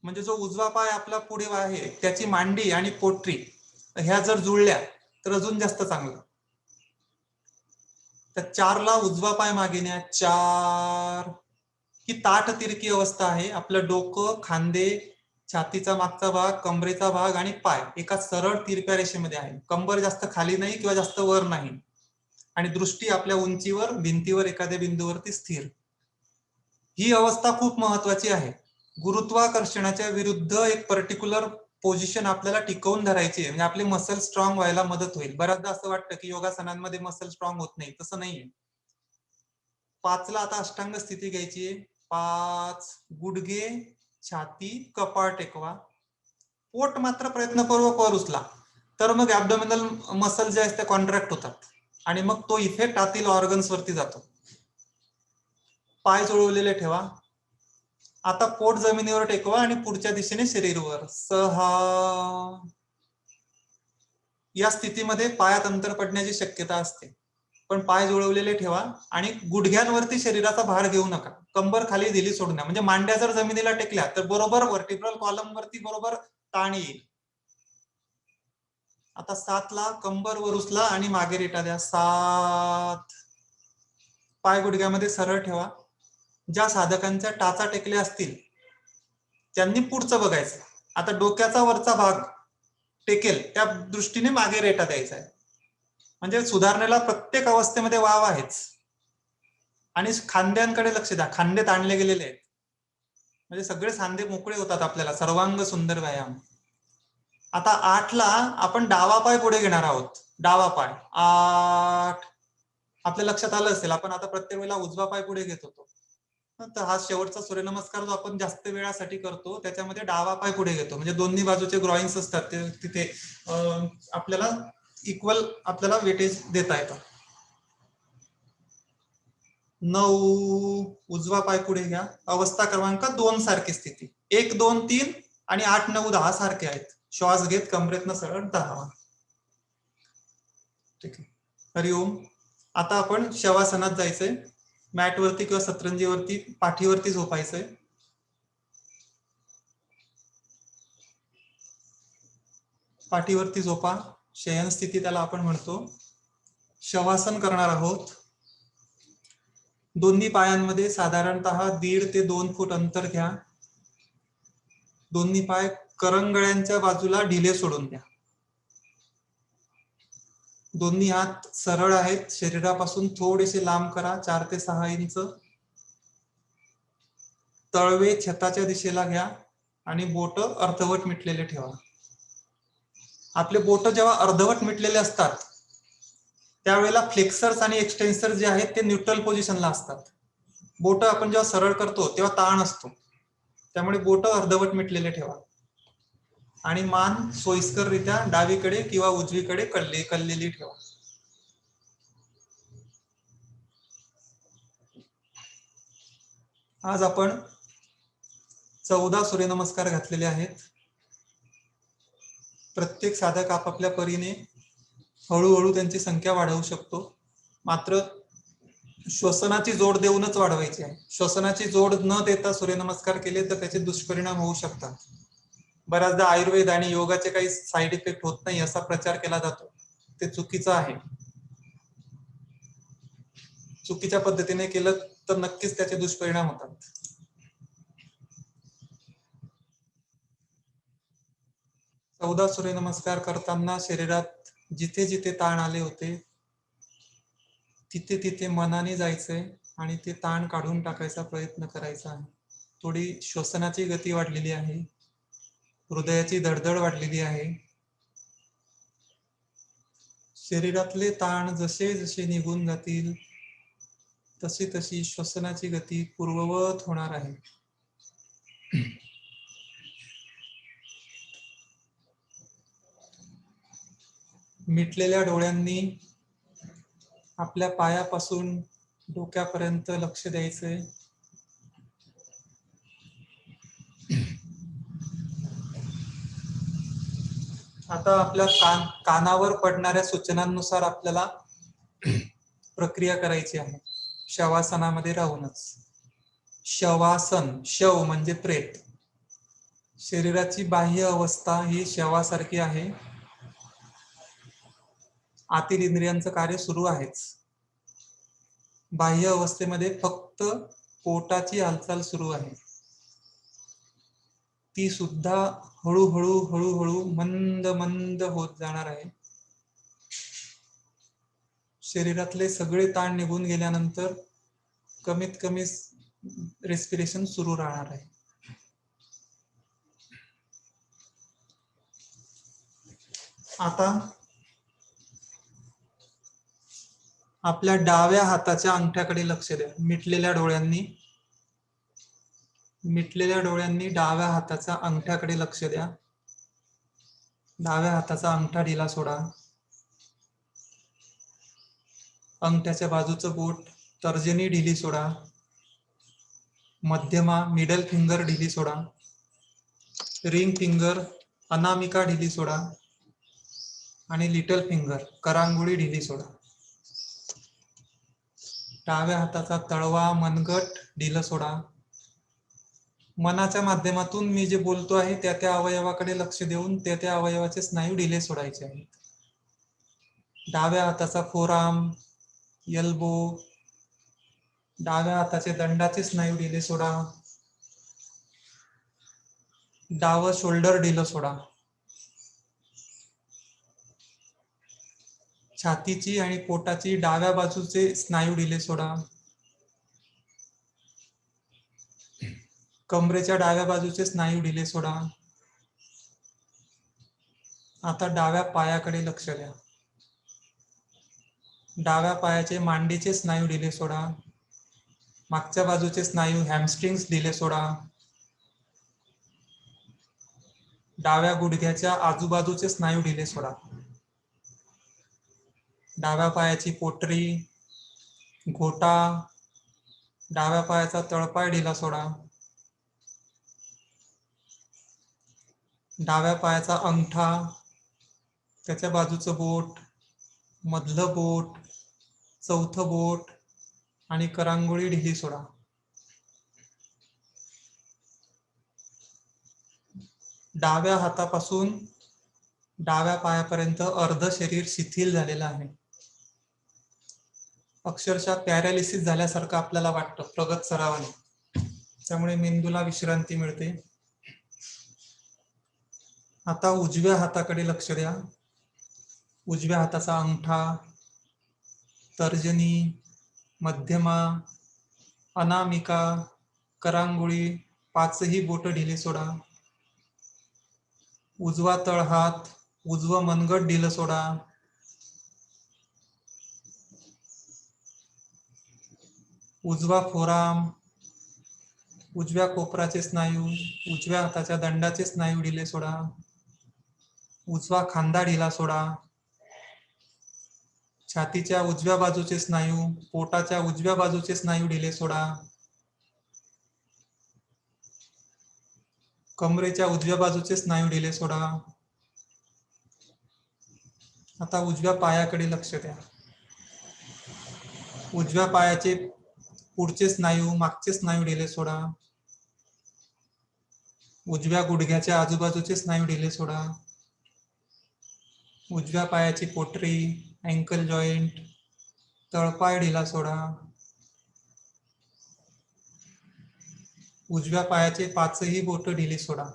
Speaker 2: म्हणजे जो उजवा पाय आपला पुढे आहे त्याची मांडी आणि पोटरी ह्या जर जुळल्या तर अजून जास्त चांगलं. तर 4 ला उजवा पाय मागे न्या. 4. ही ताठ तिरकी अवस्था आहे. आपलं डोकं, खांदे, छातीचा मागचा भाग, कमरेचा भाग आणि पाय एका सरळ तिरप्या रेषेमध्ये आहे. कंबर जास्त खाली नाही किंवा जास्त वर नाही आणि दृष्टी आपल्या उंचीवर, भिंतीवर एखाद्या बिंदूवरती स्थिर. ही अवस्था खूप महत्वाची आहे. गुरुत्वाकर्षणाच्या विरुद्ध एक पर्टिक्युलर पोझिशन आपल्याला टिकवून धरायची आहे. म्हणजे आपले मसल स्ट्रॉंग व्हायला मदत होईल. बऱ्याचदा असं वाटतं की योगासनांमध्ये मसल स्ट्रॉंग होत नाही. तसं नाहीये. 5 ला आता अष्टांग स्थिती घ्यायची आहे. 5. गुडघे, छाती, कपाळ टेकवा. पोट मात्र प्रयत्नपूर्वक वर उचला. तर मग ऍब्डोमिनल मसल जे आहेत ते कॉन्ट्रॅक्ट होतात आणि मग तो इफेक्ट आतील ऑर्गन्स वरती जातो. पाय जुळवलेले ठेवा. आता पोट जमिनीवर टेकवा आणि पुढच्या दिशेने शरीरवर. 6. या स्थितीमध्ये पायात अंतर पडण्याची शक्यता असते. पण पाय जुळवलेले ठेवा आणि गुडघ्यांवरती शरीराचा भार घेऊ नका. कंबर खाली दिली सोडू नका. म्हणजे मांड्या जर जमिनीला टेकल्या तर बरोबर व्हर्टिब्रल कॉलम वरती बरोबर ताण येईल. आता 7 ला कंबर वर उचला आणि मागे रेटा द्या. 7. पाय गुडघ्यामध्ये सरळ ठेवा. ज्या साधकांच्या टाचा टेकल्या असतील त्यांनी पुढचं बघायचं. आता डोक्याचा वरचा भाग टेकेल त्या दृष्टीने मागे रेटा द्यायचा आहे. म्हणजे सुधारणेला प्रत्येक अवस्थेमध्ये वाव आहेच. आणि खांद्यांकडे लक्ष द्या. खांदे ताणले गेलेले आहेत. म्हणजे सगळे सांधे मोकळे होतात आपल्याला. सर्वांग सुंदर व्यायाम. आता 8 ला आपण डावा पाय पुढे घेणार आहोत. डावा पाय. 8. आपल्या लक्षात आलं असेल आपण आता प्रत्येक वेळेला उजवा पाय पुढे घेत होतो. तर हा शेवटचा सूर्यनमस्कार जो आपण जास्त वेळासाठी करतो त्याच्यामध्ये डावा पाय पुढे घेतो. म्हणजे दोन्ही बाजूचे ग्रॉइन्स असतात ते तिथे आपल्याला इक्वल आपल्याला वेटेज देता येतं. 9. उजवा पाय पुढे घ्या. अवस्था क्रमांक 2 सारखी स्थिती. 1, 2, 3 आणि 8, 9, 10 सारखे आहेत. श्वास घेत कमरेतनं सरळ 10. ठीक आहे. हरिओम. आता आपण शवासनात जायचंय. मॅटवरती किंवा सतरंजीवरती पाठीवरती झोपायचंय. पाठीवरती झोपा. शयन स्थिती त्याला आपण म्हणतो. शवासन करणार आहोत. दोन्ही पायांमध्ये साधारणतः 1.5 ते 2 फूट अंतर घ्या. दोन्ही पाय करंगळ्यांच्या बाजूला ढिले सोडून द्या. दोन्ही हात सरळ आहेत. शरीरापासून थोडेसे लांब करा. 4 ते 6 इंच. तळवे छताच्या दिशेला घ्या आणि बोट अर्धवट मिटलेले ठेवा. आपले बोट जेव्हा अर्धवट मिटलेले असतात त्यावेळेला फ्लेक्सर्स आणि एक्सटेन्सर जे आहेत ते न्यूट्रल पोझिशनला असतात. बोट आपण जेव्हा सरळ करतो तेव्हा ताण असतो. त्यामुळे बोट अर्धवट मिटलेले ठेवा आणि मान सोयीस्कररित्या डावीकडे किंवा उजवीकडे कललेली ठेवा. आज आपण 14 सूर्यनमस्कार घातलेले आहेत. प्रत्येक साधक आपापल्या परीने हळूहळू त्यांची संख्या वाढवू शकतो. मात्र श्वसनाची जोड देऊनच वाढवायची आहे. श्वसनाची जोड न देता सूर्यनमस्कार केले तर त्याचे दुष्परिणाम होऊ शकतात. बऱ्याचदा आयुर्वेद आणि योगाचे काही साईड इफेक्ट होत नाही असा प्रचार केला जातो. ते चुकीचं आहे. चुकीच्या पद्धतीने केलं तर नक्कीच त्याचे दुष्परिणाम होतात. चौदा सूर्यनमस्कार करताना शरीरात जिथे जिथे ताण आले होते तिथे तिथे मनाने जायचंय आणि ते ताण काढून टाकायचा प्रयत्न करायचा आहे. थोडी श्वसनाची गती वाढलेली आहे, हृदयाची धडधड वाढलेली आहे. शरीरातले ताण जसे जसे निघून जातील तशी तशी श्वसनाची गती पूर्ववत होणार आहे. मिटलेल्या डोळ्यांनी आपल्या पायापासून डोक्यापर्यंत लक्ष द्यायचंय. आता आपल्या कानावर पडणाऱ्या सूचनांनुसार आपल्याला प्रक्रिया करायची आहे. शवासनामध्ये राहूनच. शवासन, शव म्हणजे प्रेत. शरीराची बाह्य अवस्था ही शवासारखी आहे. आतील इंद्रियांचं कार्य सुरू आहेच. बाह्य अवस्थेमध्ये फक्त पोटाची हालचाल सुरू आहे. ती सुद्धा हळूहळू हळूहळू मंद मंद होत जाणार आहे. शरीरातले सगळे ताण निघून गेल्यानंतर कमीत कमी रेस्पिरेशन सुरू राहणार आहे. आता आपल्या डाव्या हाताच्या अंगठ्याकडे लक्ष द्या. मिटलेल्या डोळ्यांनी डाव्या हाताच्या अंगठ्याकडे लक्ष द्या. डाव्या हाताचा अंगठा ढिला सोडा. अंगठ्याच्या बाजूचं बोट तर्जनी ढिली सोडा. मध्यमा मिडल फिंगर ढिली सोडा. रिंग फिंगर अनामिका ढिली सोडा. आणि लिटल फिंगर करांगुळी ढिली सोडा. डाव्या हाताचा तळवा मनगट ढिलं सोडा. मनाच्या माध्यमातून मी जे बोलतो आहे त्या त्या अवयवाकडे लक्ष देऊन त्या त्या अवयवाचे स्नायू ढिले सोडायचे आहेत. डाव्या हाताचा फोरआर्म, एल्बो, डाव्या हाताचे दंडाचे स्नायू ढिले सोडा. डावं शोल्डर ढिलं सोडा. छातीची आणि पोटाची डाव्या बाजूचे स्नायू ढिले सोडा. कमरेच्या डाव्या बाजूचे स्नायू ढिले सोडा. आता डाव्या पायाकडे लक्ष द्या. डाव्या पायाचे मांडीचे स्नायू ढिले सोडा. मागच्या बाजूचे स्नायू हॅमस्ट्रिंग्स ढिले सोडा. डाव्या गुडघ्याच्या आजूबाजूचे स्नायू ढिले सोडा. डाव्या पायाची पोटरी, घोटा, डाव्या पायाचा तळपाय ढिला सोडा. डाव्या पायाचा अंगठा, त्याच्या बाजूचं बोट, मधलं बोट, चौथं बोट आणि करांगोळी ढिली सोडा. डाव्या हातापासून डाव्या पायापर्यंत अर्ध शरीर शिथिल झालेलं आहे. अक्षरशः पॅरालिसिस झाल्यासारखं आपल्याला वाटतं प्रगत सरावाने. त्यामुळे मेंदूला विश्रांती मिळते. आता उजव्या हाताकडे लक्ष द्या. उजव्या हाताचा अंगठा, तर्जनी, मध्यमा, अनामिका, करांगुळी, पाचही बोट ढिले सोडा. उजवा तळहात, उजवं मनगट ढिलं सोडा. उजवा फोराम, उजव्या कोपराचे स्नायू, उजव्या हाताच्या दंडाचे स्नायू ढिले सोडा. उजवा खांदा ढिला सोडा. छातीच्या उजव्या बाजूचे स्नायू, पोटाच्या उजव्या बाजूचे स्नायू ढिले सोडा. कमरेच्या उजव्या बाजूचे स्नायू ढिले सोडा. आता उजव्या पायाकडे लक्ष द्या. उजव्या पायाचे पुढचे स्नायू, मागचे स्नायू ढिले सोडा. उजव्या गुडघ्याच्या आजूबाजूचे स्नायू ढिले सोडा. उजव्या पायाची पोटरी, अँकल जॉईंट, तळपाय ढिला सोडा. उजव्या पायाचे 5ही बोट ढिली सोडा.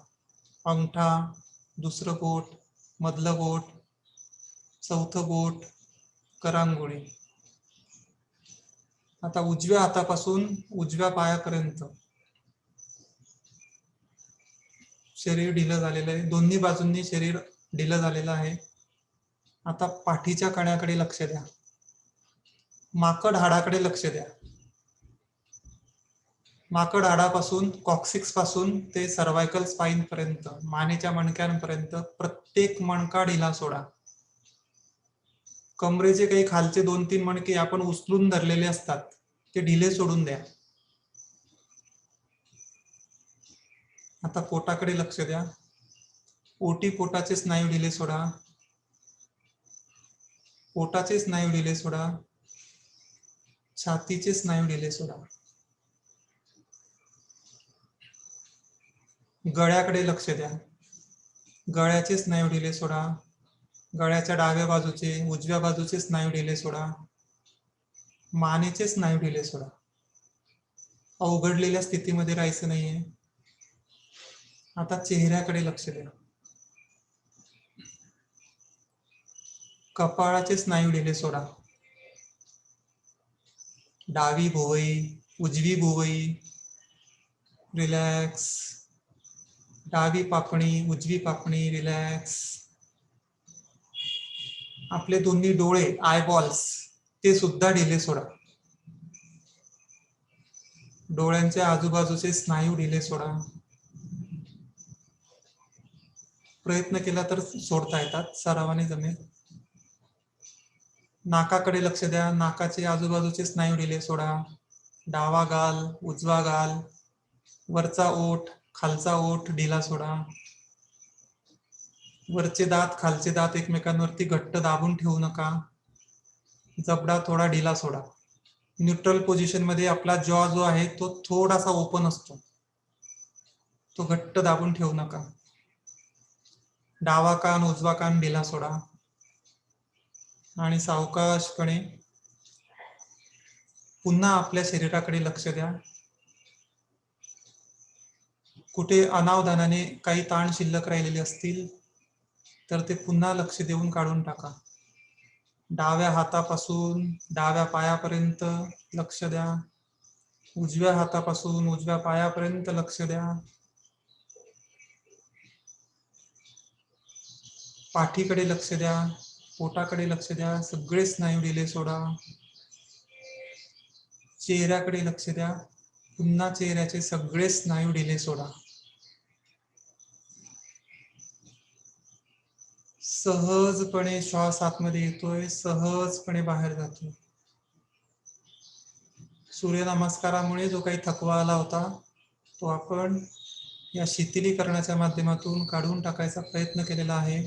Speaker 2: अंगठा, दुसरं बोट, मधलं बोट, चौथं बोट, करंगुळी. आता उजव्या हातापासून उजव्या पायापर्यंत शरीर ढिलं झालेलं आहे. दोन्ही बाजूंनी शरीर ढिलं झालेलं आहे. आता पाठीच्या कण्याकडे लक्ष द्या. माकड हाडाकडे लक्ष द्या. माकड हाडापासून, कॉक्सिक्स पासून ते सर्वायकल स्पाइन पर्यंत, मानेच्या मणक्यांपर्यंत प्रत्येक मणका ढिला सोडा. कमरेचे काही खालचे 2-3 मणके आपण उचलून धरलेले असतात, ते ढिले सोडून द्या. आता पोटाकडे लक्ष द्या. ओटी पोटाचे स्नायू ढिले सोडा. पोटाचे स्नायू ढिले सोडा. छातीचे स्नायू ढिले सोडा. गळ्याकडे लक्ष द्या. गळ्याचे स्नायू ढिले सोडा. गळ्याच्या डाव्या बाजूचे, उजव्या बाजूचे स्नायू ढिले सोडा. मानेचे स्नायू ढिले सोडा. अवघडलेल्या स्थितीमध्ये राहायचं नाहीये. आता चेहऱ्याकडे लक्ष द्या. कपाळाचे स्नायू ढिले सोडा. डावी भोवई, उजवी भोवई रिलॅक्स. डावी पापणी, उजवी पापणी रिलॅक्स. आपले दोन्ही डोळे, आयबॉल्स, ते सुद्धा ढिले सोडा. डोळ्यांच्या आजूबाजूचे स्नायू ढिले सोडा. प्रयत्न केला तर सोडता येतात, सरावाने जमेल. नाकाकडे लक्ष द्या. नाकाचे आजूबाजूचे स्नायू ढिले सोडा. डावा गाल, उजवा गाल, वरचा ओठ, खालचा ओठ ढिला सोडा. वरचे दात, खालचे दात एकमेकांवरती घट्ट दाबून ठेवू नका. जबडा थोडा ढिला सोडा. न्यूट्रल पोझिशन मध्ये आपला जॉ जो आहे तो थोडासा ओपन असतो, तो घट्ट दाबून ठेवू नका. डावा कान, उजवा कान ढिला सोडा. आणि सावकाशपणे पुन्हा आपल्या शरीराकडे लक्ष द्या. कुठे अनावधानाने काही ताण शिल्लक राहिलेले असतील तर ते पुन्हा लक्ष देऊन काढून टाका. डाव्या हातापासून डाव्या पायापर्यंत लक्ष द्या. उजव्या हातापासून उजव्या पायापर्यंत लक्ष द्या. पाठीकडे लक्ष द्या. पोटाकडे लक्ष द्या. सगळे स्नायू ढिले सोडा. चेहऱ्याकडे लक्ष द्या. पुन्हा चेहऱ्याचे सगळे स्नायू ढिले सोडा. सहजपणे श्वास आतमध्ये येतोय, सहजपणे बाहेर जातोय. सूर्यनमस्कारामुळे जो काही थकवा आला होता तो आपण या शिथिलीकरणाच्या माध्यमातून काढून टाकायचा प्रयत्न केलेला आहे.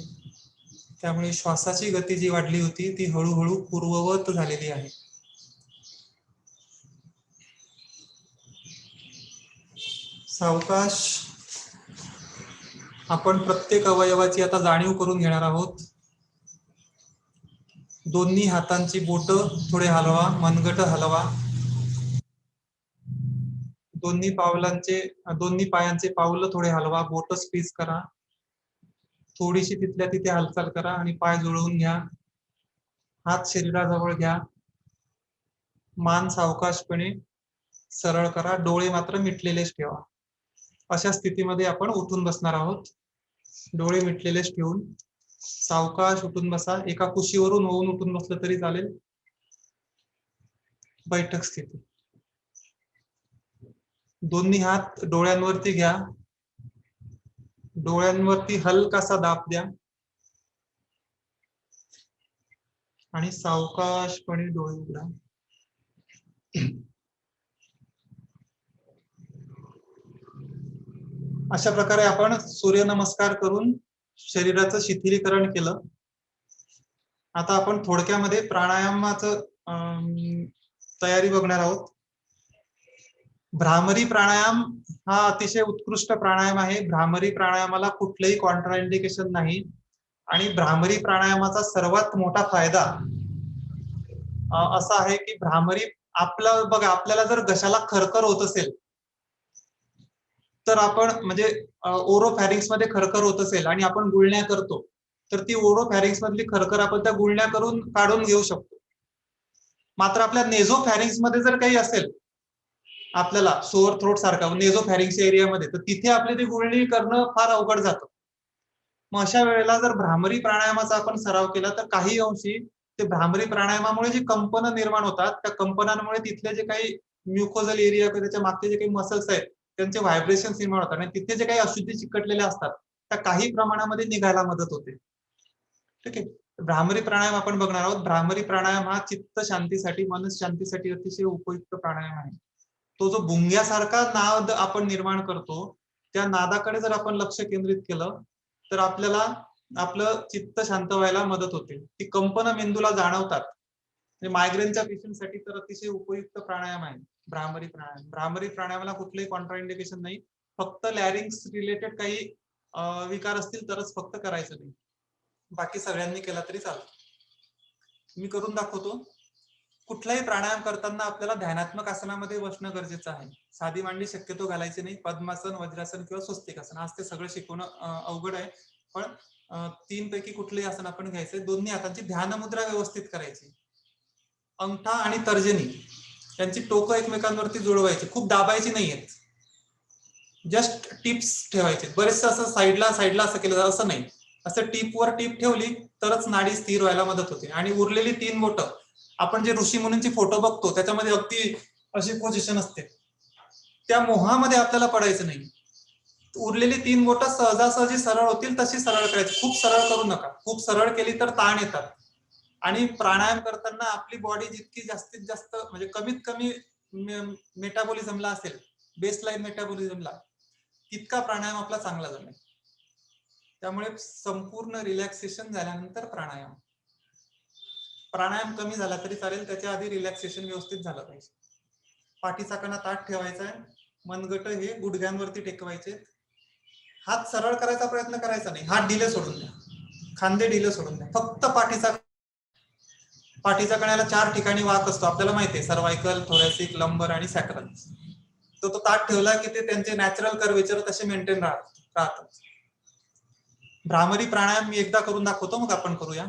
Speaker 2: त्यामुळे श्वासाची गती जी वाढली होती ती हळूहळू पूर्ववत झालेली आहे. सावकाश आपण प्रत्येक अवयवाची आता जाणीव करून घेणार आहोत. दोन्ही हातांची बोट थोडे हलवा, मनगट हलवा. दोन्ही पायांचे पावलं थोडे हलवा, बोट स्क्वीज करा. थोडीशी तिथल्या तिथे हालचाल करा आणि पाय जुळवून घ्या. हात शरीराजवळ घ्या. मान सावकाशपणे सरळ करा. डोळे मात्र मिटलेलेच ठेवा. अशा स्थितीमध्ये आपण उठून बसणार आहोत. डोळे मिटलेलेच ठेवून सावकाश उठून बसा. एका कुशीवरून होऊन उठून बसलं तरी चालेल. बैठक स्थिती. दोन्ही हात डोळ्यांवरती घ्या. डोळ्यांवरती हलकासा दाब द्या आणि सावकाशपणे डोळे उघडा. अशा प्रकारे आपण सूर्यनमस्कार करून शरीराचं शिथिलीकरण केलं. आता आपण थोडक्यामध्ये प्राणायामाचं तयारी बघणार आहोत. भ्रामरी प्राणायाम हा अतिशय उत्कृष्ट प्राणायाम आहे. भ्रामरी प्राणायामाला कुठलंही कॉन्ट्राइंडिकेशन नाही आणि भ्रामरी प्राणायामाचा सर्वात मोठा फायदा असा आहे की भ्रामरी आपलं बघा, आपल्याला जर घशाला खरखर होत असेल तर आपण म्हणजे ओरोफॅरिंग्स मध्ये खरखर होत असेल आणि आपण गुळण्या करतो, तर ती ओरोफॅरिंग्स मधली खरखर आपण त्या गुळण्या करून काढून घेऊ शकतो. मात्र आपल्या नेझोफॅरिंग्स मध्ये जर काही असेल आपल्याला सोअर थ्रोट सारखा नेझोफॅरिंग्स एरियामध्ये, तर तिथे आपली ती गुळणी करणं फार अवघड जातं. मग अशा वेळेला जर भ्रामरी प्राणायामाचा आपण सराव केला तर काही अंशी ते भ्रामरी प्राणायामामुळे जी कंपनं निर्माण होतात, त्या कंपनांमुळे तिथले जे काही म्युकोजल एरिया त्याच्या मागचे जे काही मसल्स आहेत त्यांचे व्हायब्रेशन निर्माण होतात आणि तिथे जे काही अशुद्धी चिकटलेल्या असतात त्या काही प्रमाणामध्ये निघायला मदत होते. ठीक आहे. भ्रामरी प्राणायाम आपण बघणार आहोत. भ्रामरी प्राणायाम हा चित्त शांतीसाठी, मनस शांतीसाठी अतिशय उपयुक्त प्राणायाम आहे. तो जो भुंग्यासारखा नाद आपण निर्माण करतो, त्या नादाकडे जर आपण लक्ष केंद्रित केलं तर आपल्याला आपलं चित्त शांत व्हायला मदत होते. ती कंपनं मेंदूला जाणवतात. मायग्रेनच्या पेशंटसाठी तर अतिशय उपयुक्त प्राणायाम आहे भ्रामरी प्राणायाम. भ्रामरी प्राणायामाला कुठलंही कॉन्ट्राइंडिकेशन नाही. फक्त लॅरिंग्स रिलेटेड काही विकार असतील तरच फक्त करायचं नाही. बाकी सगळ्यांनी केला तरी चालतं. मी करून दाखवतो. कुठलाही प्राणायाम करताना आपल्याला ध्यानात्मक आसनामध्ये बसणं गरजेचं आहे. साधी मांडी शक्यतो घालायची नाही. पद्मासन, वज्रासन किंवा स्वस्तिकासन आज ते सगळं शिकवणं अवघड आहे. पण 3 पैकी कुठलंही आसन आपण घ्यायचंय. दोन्ही हातांची ध्यान मुद्रा व्यवस्थित करायची. अंगठा आणि तर्जनी यांची टोकं एकमेकांवरती जुळवायची. खूप दाबायची नाहीयेत. जस्ट टिप्स ठेवायचे. बरेचसं असं साईडला असं केलं असं नाही. असं टिपवर टिप ठेवली तरच नाडी स्थिर व्हायला मदत होते. आणि उरलेली 3 बोटं आपण जे ऋषी मुनींचे फोटो बघतो त्याच्यामध्ये अगदी अशी पोझिशन असते, त्या मोहामध्ये आपल्याला पडायचं नाही. उरलेली 3 बोटं सहजासहजी सरळ होतील तशी सरळ करायची. खूप सरळ करू नका. खूप सरळ केली तर ताण येतात. आणि प्राणायाम करताना आपली बॉडी जितकी जास्तीत जास्त म्हणजे कमीत कमी मेटाबॉलिझमला असेल, बेसलाईन मेटाबॉलिझमला, तितका प्राणायाम आपला चांगला झाला. त्यामुळे संपूर्ण रिलॅक्सेशन झाल्यानंतर प्राणायाम. प्राणायाम कमी झाला तरी चालेल, त्याच्या आधी रिलॅक्सेशन व्यवस्थित झालं पाहिजे. पाठीचा कणा ताठ ठेवायचा आहे. मनगट हे गुडघ्यांवरती टेकवायचे. हात सरळ करायचा प्रयत्न करायचा नाही. हात ढिले सोडून द्या. खांदे ढिले सोडून द्या. फक्त पाठीच्या कण्याला 4 ठिकाणी वाक असतो. आपल्याला माहिती आहे, सर्वायकल, थोरॅसिक, लंबर आणि सॅक्रल. तो ताठ ठेवला की ते त्यांचे नॅचरल कर्वेचर तसे मेंटेन राहतात. भ्रामरी प्राणायाम मी एकदा करून दाखवतो, मग आपण करूया.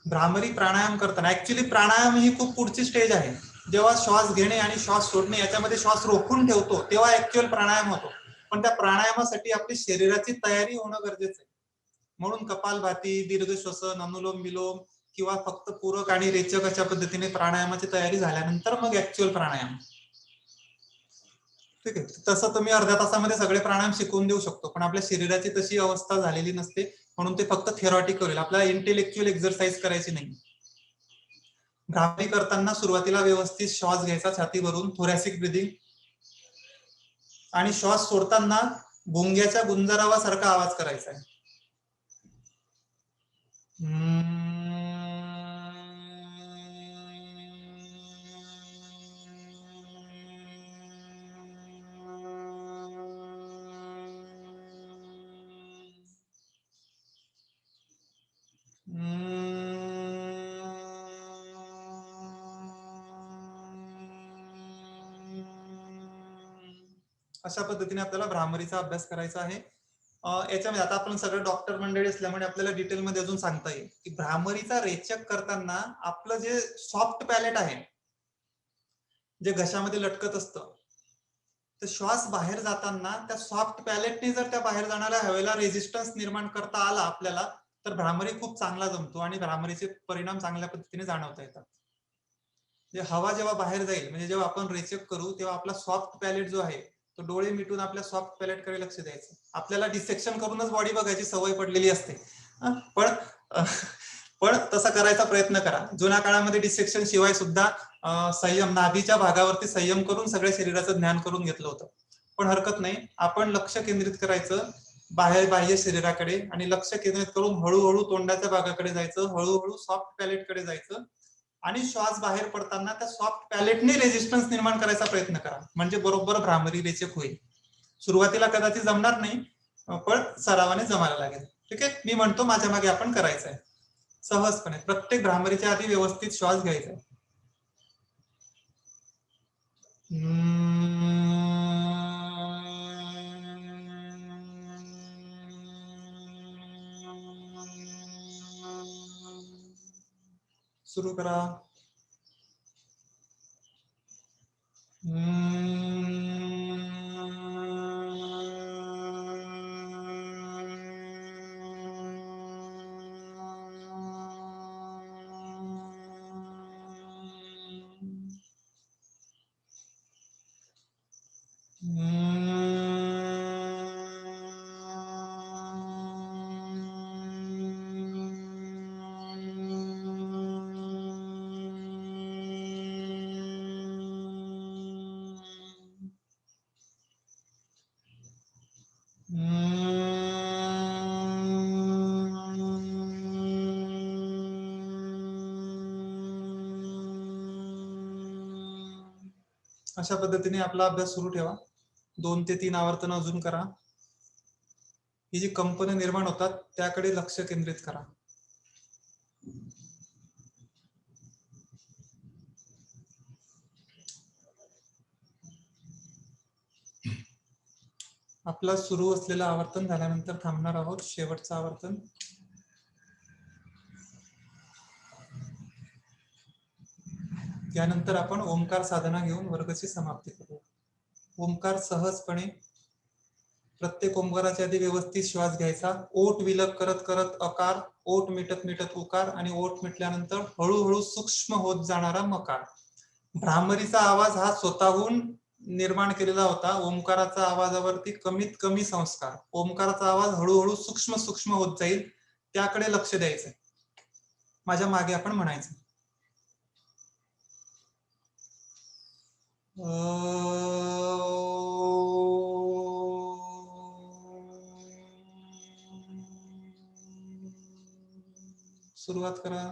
Speaker 2: भ्रामरी प्राणायाम करताना ऍक्च्युली प्राणायाम ही खूप पुढची स्टेज आहे. जेव्हा श्वास घेणे आणि श्वास सोडणे याच्यामध्ये श्वास रोखून ठेवतो तेव्हा ऍक्च्युअल प्राणायाम होतो. पण त्या प्राणायामासाठी आपली शरीराची तयारी होणं गरजेचं आहे. म्हणून कपालभाती, दीर्घ श्वसन, अनुलोम विलोम किंवा फक्त पूरक आणि रेचक अशा पद्धतीने प्राणायामाची तयारी झाल्यानंतर मग ऍक्च्युअल प्राणायाम. ठीक आहे. तसं तुम्ही अर्ध्या तासामध्ये सगळे प्राणायाम शिकवून देऊ शकतो, पण आपल्या शरीराची तशी अवस्था झालेली नसते, म्हणून ते फक्त थिअरॉटिकल होईल. आपल्याला इंटेलेक्च्युअल एक्सरसाइज करायची नाही. भ्रामरी करताना सुरुवातीला व्यवस्थित श्वास घ्यायचा छाती भरून, थोरॅसिक ब्रिदिंग, आणि श्वास सोडताना भुंग्याच्या गुंजरावासारखा आवाज करायचा आहे. अशा पद्धतीने आपल्याला भ्रामरीचा अभ्यास करायचा आहे. याच्यामध्ये आता आपण सगळं डॉक्टर मंडळी असल्यामुळे आपल्याला डिटेलमध्ये अजून सांगता येईल की भ्रामरीचा रेचक करताना आपलं जे सॉफ्ट पॅलेट आहे, जे घशामध्ये लटकत असतं, तर श्वास बाहेर जाताना त्या सॉफ्ट पॅलेटने जर त्या बाहेर जाणाऱ्या हवेला रेजिस्टन्स निर्माण करता आला आपल्याला, तर भ्रामरी खूप चांगला जमतो आणि भ्रामरीचे परिणाम चांगल्या पद्धतीने जाणवता येतात. हवा जेव्हा बाहेर जाईल, म्हणजे जेव्हा आपण रेचक करू तेव्हा आपला सॉफ्ट पॅलेट जो आहे तो डोळे मिटून आपल्या सॉफ्ट पॅलेटकडे लक्ष द्यायचं. आपल्याला डिसेक्शन करूनच बॉडी बघायची सवय पडलेली असते, पण तसा करायचा प्रयत्न करा. जुन्या काळामध्ये डिसेक्शन शिवाय सुद्धा संयम, नाभीच्या भागावरती संयम करून सगळ्या शरीराचं ज्ञान करून घेतलं होतं. पण हरकत नाही, आपण लक्ष केंद्रित करायचं. बाह्य शरीराकडे आणि लक्ष केंद्रित करून हळूहळू तोंडाच्या भागाकडे जायचं, हळूहळू सॉफ्ट पॅलेटकडे जायचं आणि श्वास बाहेर पडताना त्या सॉफ्ट पॅलेटने रेजिस्टन्स निर्माण करायचा प्रयत्न करा, म्हणजे बरोबर भ्रामरी रेचक होईल. सुरुवातीला कदाचित जमणार नाही, पण सरावाने जमायला लागेल. ठीक आहे, मी म्हणतो माझ्या मागे आपण करायचं आहे सहजपणे. प्रत्येक भ्रामरीच्या आधी व्यवस्थित श्वास घ्यायचा आहे. सुरू करा. अशा पद्धतीने आपला अभ्यास सुरू ठेवा. 2 ते 3 आवर्तन अजून करा. ही जी कंपन निर्माण होतात त्याकडे लक्ष केंद्रित करा. आपला सुरू असलेलं आवर्तन झाल्यानंतर थांबणार आहोत. शेवटचं आवर्तन. त्यानंतर आपण ओंकार साधना घेऊन वर्गाची समाप्ती करू. ओंकार सहजपणे प्रत्येक ओंकाराच्या आधी व्यवस्थित श्वास घ्यायचा. ओठ विलग करत करत अकार, ओठ मिटत मिटत उकार आणि ओठ मिटल्यानंतर हळूहळू सूक्ष्म होत जाणारा मकार. भ्रामरीचा आवाज हा स्वतःहून निर्माण केलेला होता. ओंकाराचा आवाजावरती कमीत कमी संस्कार. ओंकाराचा आवाज हळूहळू सूक्ष्म सूक्ष्म होत जाईल, त्याकडे लक्ष द्यायचं. माझ्या मागे आपण म्हणायचं. सुरुवात करा.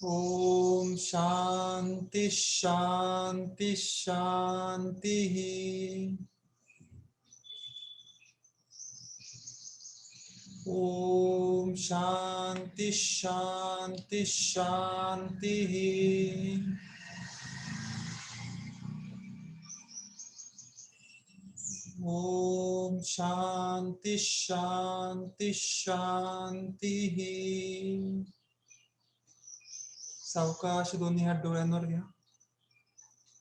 Speaker 2: ओम शांति शांति शांति. ओम शांति शांति शांति. ओम शांति शांति शांति. सावकाश दोन्ही हात डोळ्यांवर घ्या.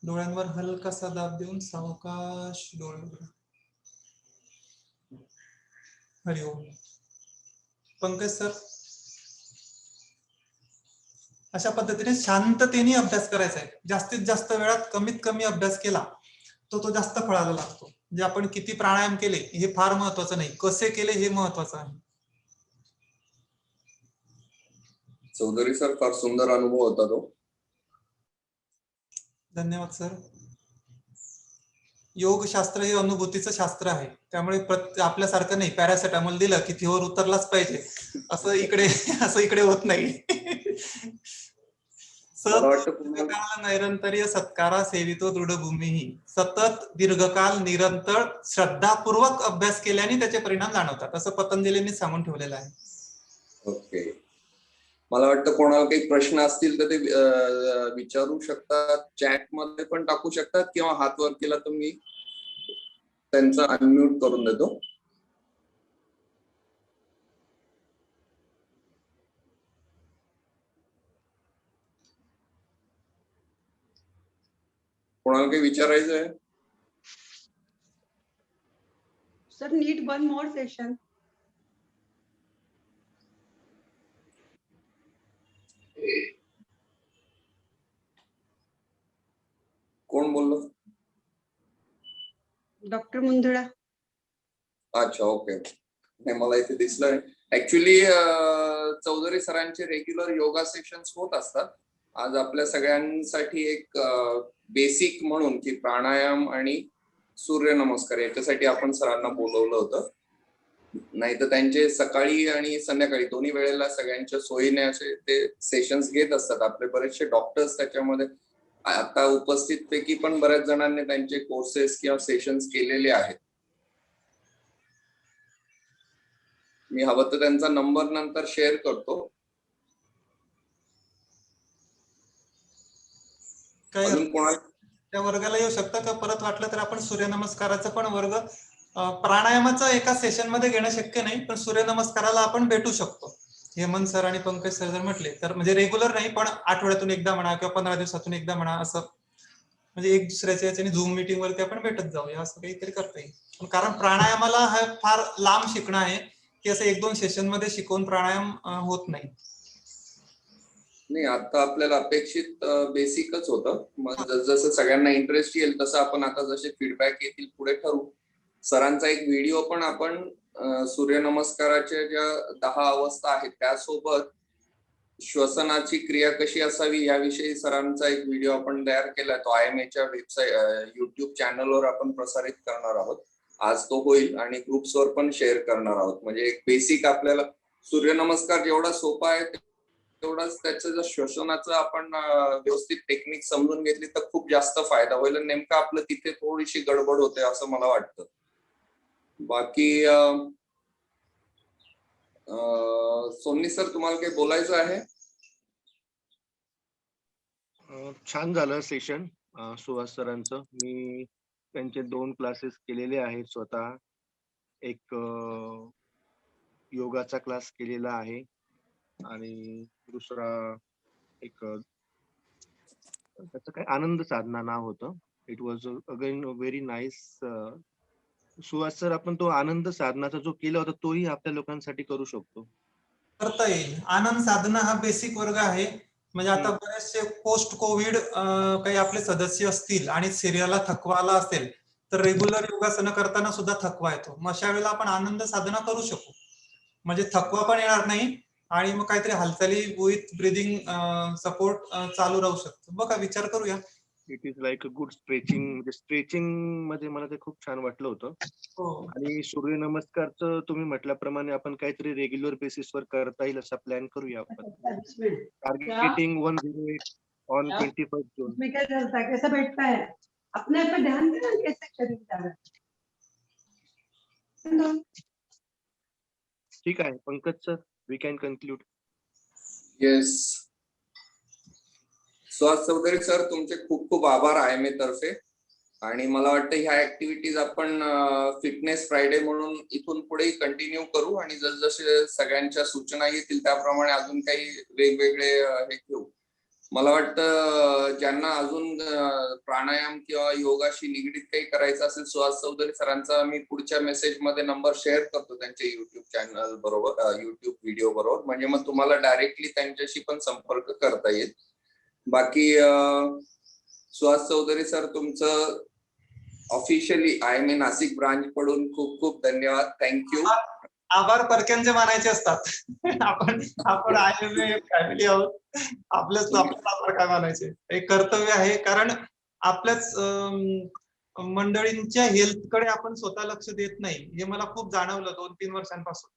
Speaker 2: डोळ्यांवर हलकासा दाब देऊन सावकाश डोळे उघडा. हरिओम. पंकज सर, अशा पद्धतीने शांततेने अभ्यास करायचा आहे. जास्तीत जास्त वेळात कमीत कमी अभ्यास केला तो जास्त फळाला लागतो. म्हणजे आपण किती प्राणायाम केले हे फार महत्वाचं नाही, कसे केले हे महत्वाचं आहे.
Speaker 1: चौधरी सर, फार सुंदर अनुभव होता तो.
Speaker 2: धन्यवाद सर. योगशास्त्र हे अनुभूतीचं शास्त्र आहे, त्यामुळे आपल्यासारखं नाही पॅरासिटामॉल दिलं की फीवर उतरलाच पाहिजे असं इकडे होत नाही. नैरंतर्य सत्कारा सेवितो दृढभूमी. सतत दीर्घकाल निरंतर श्रद्धापूर्वक अभ्यास केल्याने त्याचे परिणाम जाणवतात असं पतंजलींनी सांगून ठेवलेलं आहे.
Speaker 1: ओके. मला वाटतं कोणाला काही प्रश्न असतील तर ते विचारू शकतात, चॅट मध्ये पण टाकू शकतात किंवा हात वर केला तर मी त्यांचा अनम्यूट करून देतो. कोणाला काही विचारायचं आहे?
Speaker 4: Sir, need one more session.
Speaker 1: कोण बोललो?
Speaker 4: Dr. Mundhara.
Speaker 1: अच्छा, ओके. नाही, मला इथे दिसलं. ऍक्च्युली चौधरी सरांचे रेग्युलर योगा सेशन्स होत असतात. आज आपल्या सगळ्यांसाठी एक बेसिक म्हणून की प्राणायाम आणि सूर्यनमस्कार याच्यासाठी आपण सरांना बोलवलं होतं. नाही तर त्यांचे सकाळी आणि संध्याकाळी दोन्ही वेळेला सगळ्यांच्या सोयीने असे ते सेशन्स घेत असतात. आपले बरेचसे डॉक्टर्स त्याच्यामध्ये आता उपस्थित पैकी पण बऱ्याच जणांनी त्यांचे कोर्सेस किंवा सेशन्स केलेले आहेत. मी हवं तर त्यांचा नंबर नंतर शेअर करतो. अजून कोणाला
Speaker 2: त्या वर्गाला येऊ शकता का? परत वाटलं तर आपण सूर्यनमस्काराचा पण वर्ग प्राणायामाचा एका सेशन मध्ये घेणं शक्य नाही, पण सूर्यनमस्काराला आपण भेटू शकतो. हेमंत सर आणि पंकज सर जर म्हटले तर, म्हणजे रेग्युलर नाही पण आठवड्यातून एकदा म्हणा किंवा 15 दिवसातून एकदा म्हणा, असं म्हणजे एक दुसऱ्याच्या याच्याने झूम मीटिंग वरती आपण भेटत जाऊया, असं काहीतरी करता येईल. कारण प्राणायामाला हा फार लांब शिकणं आहे की असं 1-2 सेशन मध्ये शिकवून प्राणायाम होत नाही.
Speaker 1: नाही, आता आपल्याला अपेक्षित बेसिकच होतं. मग जसं सगळ्यांना इंटरेस्ट येईल तसं आपण आता जसे फीडबॅक येतील पुढे ठरवू. सरांचा एक व्हिडिओ पण आपण सूर्यनमस्काराच्या ज्या 10 अवस्था आहेत त्यासोबत श्वसनाची क्रिया कशी असावी याविषयी सरांचा एक व्हिडिओ आपण तयार केलाय. तो IMAच्या वेबसाईट युट्यूब चॅनलवर आपण प्रसारित करणार आहोत. आज तो होईल आणि ग्रुप्सवर पण शेअर करणार आहोत. म्हणजे एक बेसिक आपल्याला सूर्यनमस्कार जेवढा सोपा आहे तेवढाच त्याचं जर श्वसनाचं आपण व्यवस्थित टेक्निक समजून घेतली तर खूप जास्त फायदा होईल. नेमकं आपलं तिथे थोडीशी गडबड होते असं मला वाटतं. बाकी सोमनी सर, तुम्हाला काही बोलायचं आहे?
Speaker 3: छान झालं सेशन सुहास सरांचं. मी त्यांचे 2 क्लासेस केलेले आहेत स्वतः. एक योगाचा क्लास केलेला आहे आणि दुसरा एक त्याचं काय आनंद साधना नाव होतं. It was again very nice. Suhas sir, आपण तो आनंद साधनाचा जो केला होता तोही आपल्या लोकांसाठी करू शकतो.
Speaker 2: करता येईल. आनंद साधना हा बेसिक वर्ग आहे. म्हणजे आता बरेचसे पोस्ट कोविड काही आपले सदस्य असतील आणि शरीराला थकवा आला असेल तर रेग्युलर योगासनं करताना सुद्धा थकवा येतो. मग अशा वेळेला आपण आनंद साधना करू शकू. म्हणजे थकवा पण येणार नाही आणि मग काहीतरी हालचाली विथ ब्रीदिंग सपोर्ट चालू राहू शकतो. बघा, विचार करूया.
Speaker 3: It is like a good stretching. म्हणजे स्ट्रेचिंग मध्ये मला ते खूप छान वाटलं होतं. आणि सूर्यनमस्कारचं तुम्ही म्हटल्याप्रमाणे आपण काहीतरी रेग्युलर बेसिसवर करता येईल असा प्लॅन करूया आपण. टार्गेटिंग 108 ऑन 21 जून.
Speaker 4: उसमें क्या चलता है, कैसा बैठता है, अपने आप पे ध्यान देना कैसे शरीर जा रहा है.
Speaker 3: ठीक आहे Pankaj sir, we can conclude.
Speaker 1: Yes, Suhas Chaudhari sir, तुमचे खूप खूप आभार IMA तर्फे. आणि मला वाटतं ह्या ऍक्टिव्हिटीज आपण फिटनेस फ्रायडे म्हणून इथून पुढे कंटिन्यू करू आणि जसजसे सगळ्यांच्या सूचना येतील त्याप्रमाणे अजून काही वेगवेगळे हे घेऊ. मला वाटतं ज्यांना अजून प्राणायाम किंवा योगाशी निगडीत काही करायचं असेल, सुहास चौधरी सरांचा मी पुढच्या मेसेज मध्ये नंबर शेअर करतो त्यांच्या युट्यूब चॅनल बरोबर, युट्यूब व्हिडिओ बरोबर. म्हणजे मग तुम्हाला डायरेक्टली त्यांच्याशी पण संपर्क करता येईल. बाकी सुहास चौधरी सर, तुमचं ऑफिशियली IMA नाशिक ब्रांच कडून खूप खूप धन्यवाद. थँक्यू.
Speaker 2: आभार परक्यांचे मानायचे असतात. आपण IMA फॅमिली आहोत. आपल्याला आभार काय मानायचे, एक कर्तव्य आहे. कारण आपल्याच मंडळींच्या हेल्थकडे आपण स्वतः लक्ष देत नाही, हे मला खूप जाणवलं 2-3 वर्षांपासून.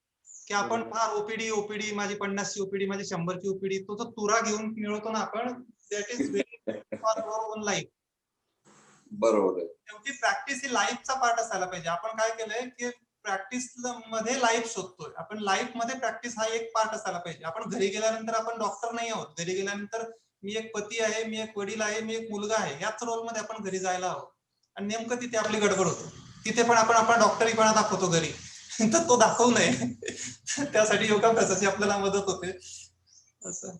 Speaker 2: की आपण फार ओपीडी माझी 50ची ओपीडी, माझी 100ची ओपीडी, तो जो तुरा घेऊन मिळवतो ना आपण, that is very for our own life.
Speaker 1: बरोबर आहे.
Speaker 2: शेवटी प्रॅक्टिस ही लाईफचा पार्ट असायला पाहिजे. आपण काय केलंय की प्रॅक्टिस मध्ये लाईफ शोधतोय. आपण लाईफ मध्ये प्रॅक्टिस हा एक पार्ट असायला पाहिजे. आपण घरी गेल्यानंतर आपण डॉक्टर नाही आहोत. घरी गेल्यानंतर मी एक पती आहे, मी एक वडील आहे, मी एक मुलगा आहे, याच रोल मध्ये आपण घरी जायला हवं. आणि नेमकं तिथे आपली गडबड होतो. तिथे पण आपण डॉक्टरीपणा दाखवतो घरी. तर तो दाखवू नये. त्यासाठी योगाभ्यासाची आपल्याला मदत होते. असं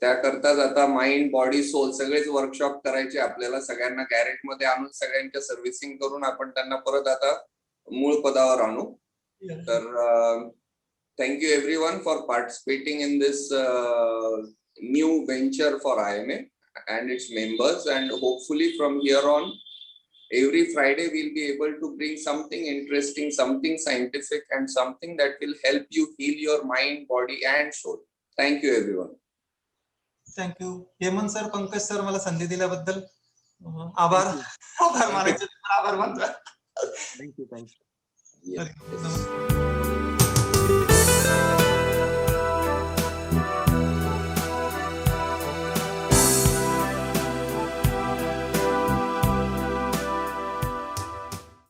Speaker 1: त्याकरताच आता माइंड, बॉडी, सोल सगळेच वर्कशॉप करायचे आपल्याला. सगळ्यांना गॅरेज मध्ये आणून सगळ्यांच्या सर्व्हिसिंग करून आपण त्यांना परत आता मूळ पदावर आणू. तर thank you everyone for participating in this new venture for IMA and its members, and hopefully from here on every Friday we'll be able to bring something interesting, something scientific, and something that will help you heal your mind, body and soul. Thank you everyone.
Speaker 2: Thank you. Hemant sir, Pankaj sir, मला संधी दिल्याबद्दल आभार मानायचे, आभार मानतो.
Speaker 3: Thank you.
Speaker 1: Yes.
Speaker 2: नमस्कार.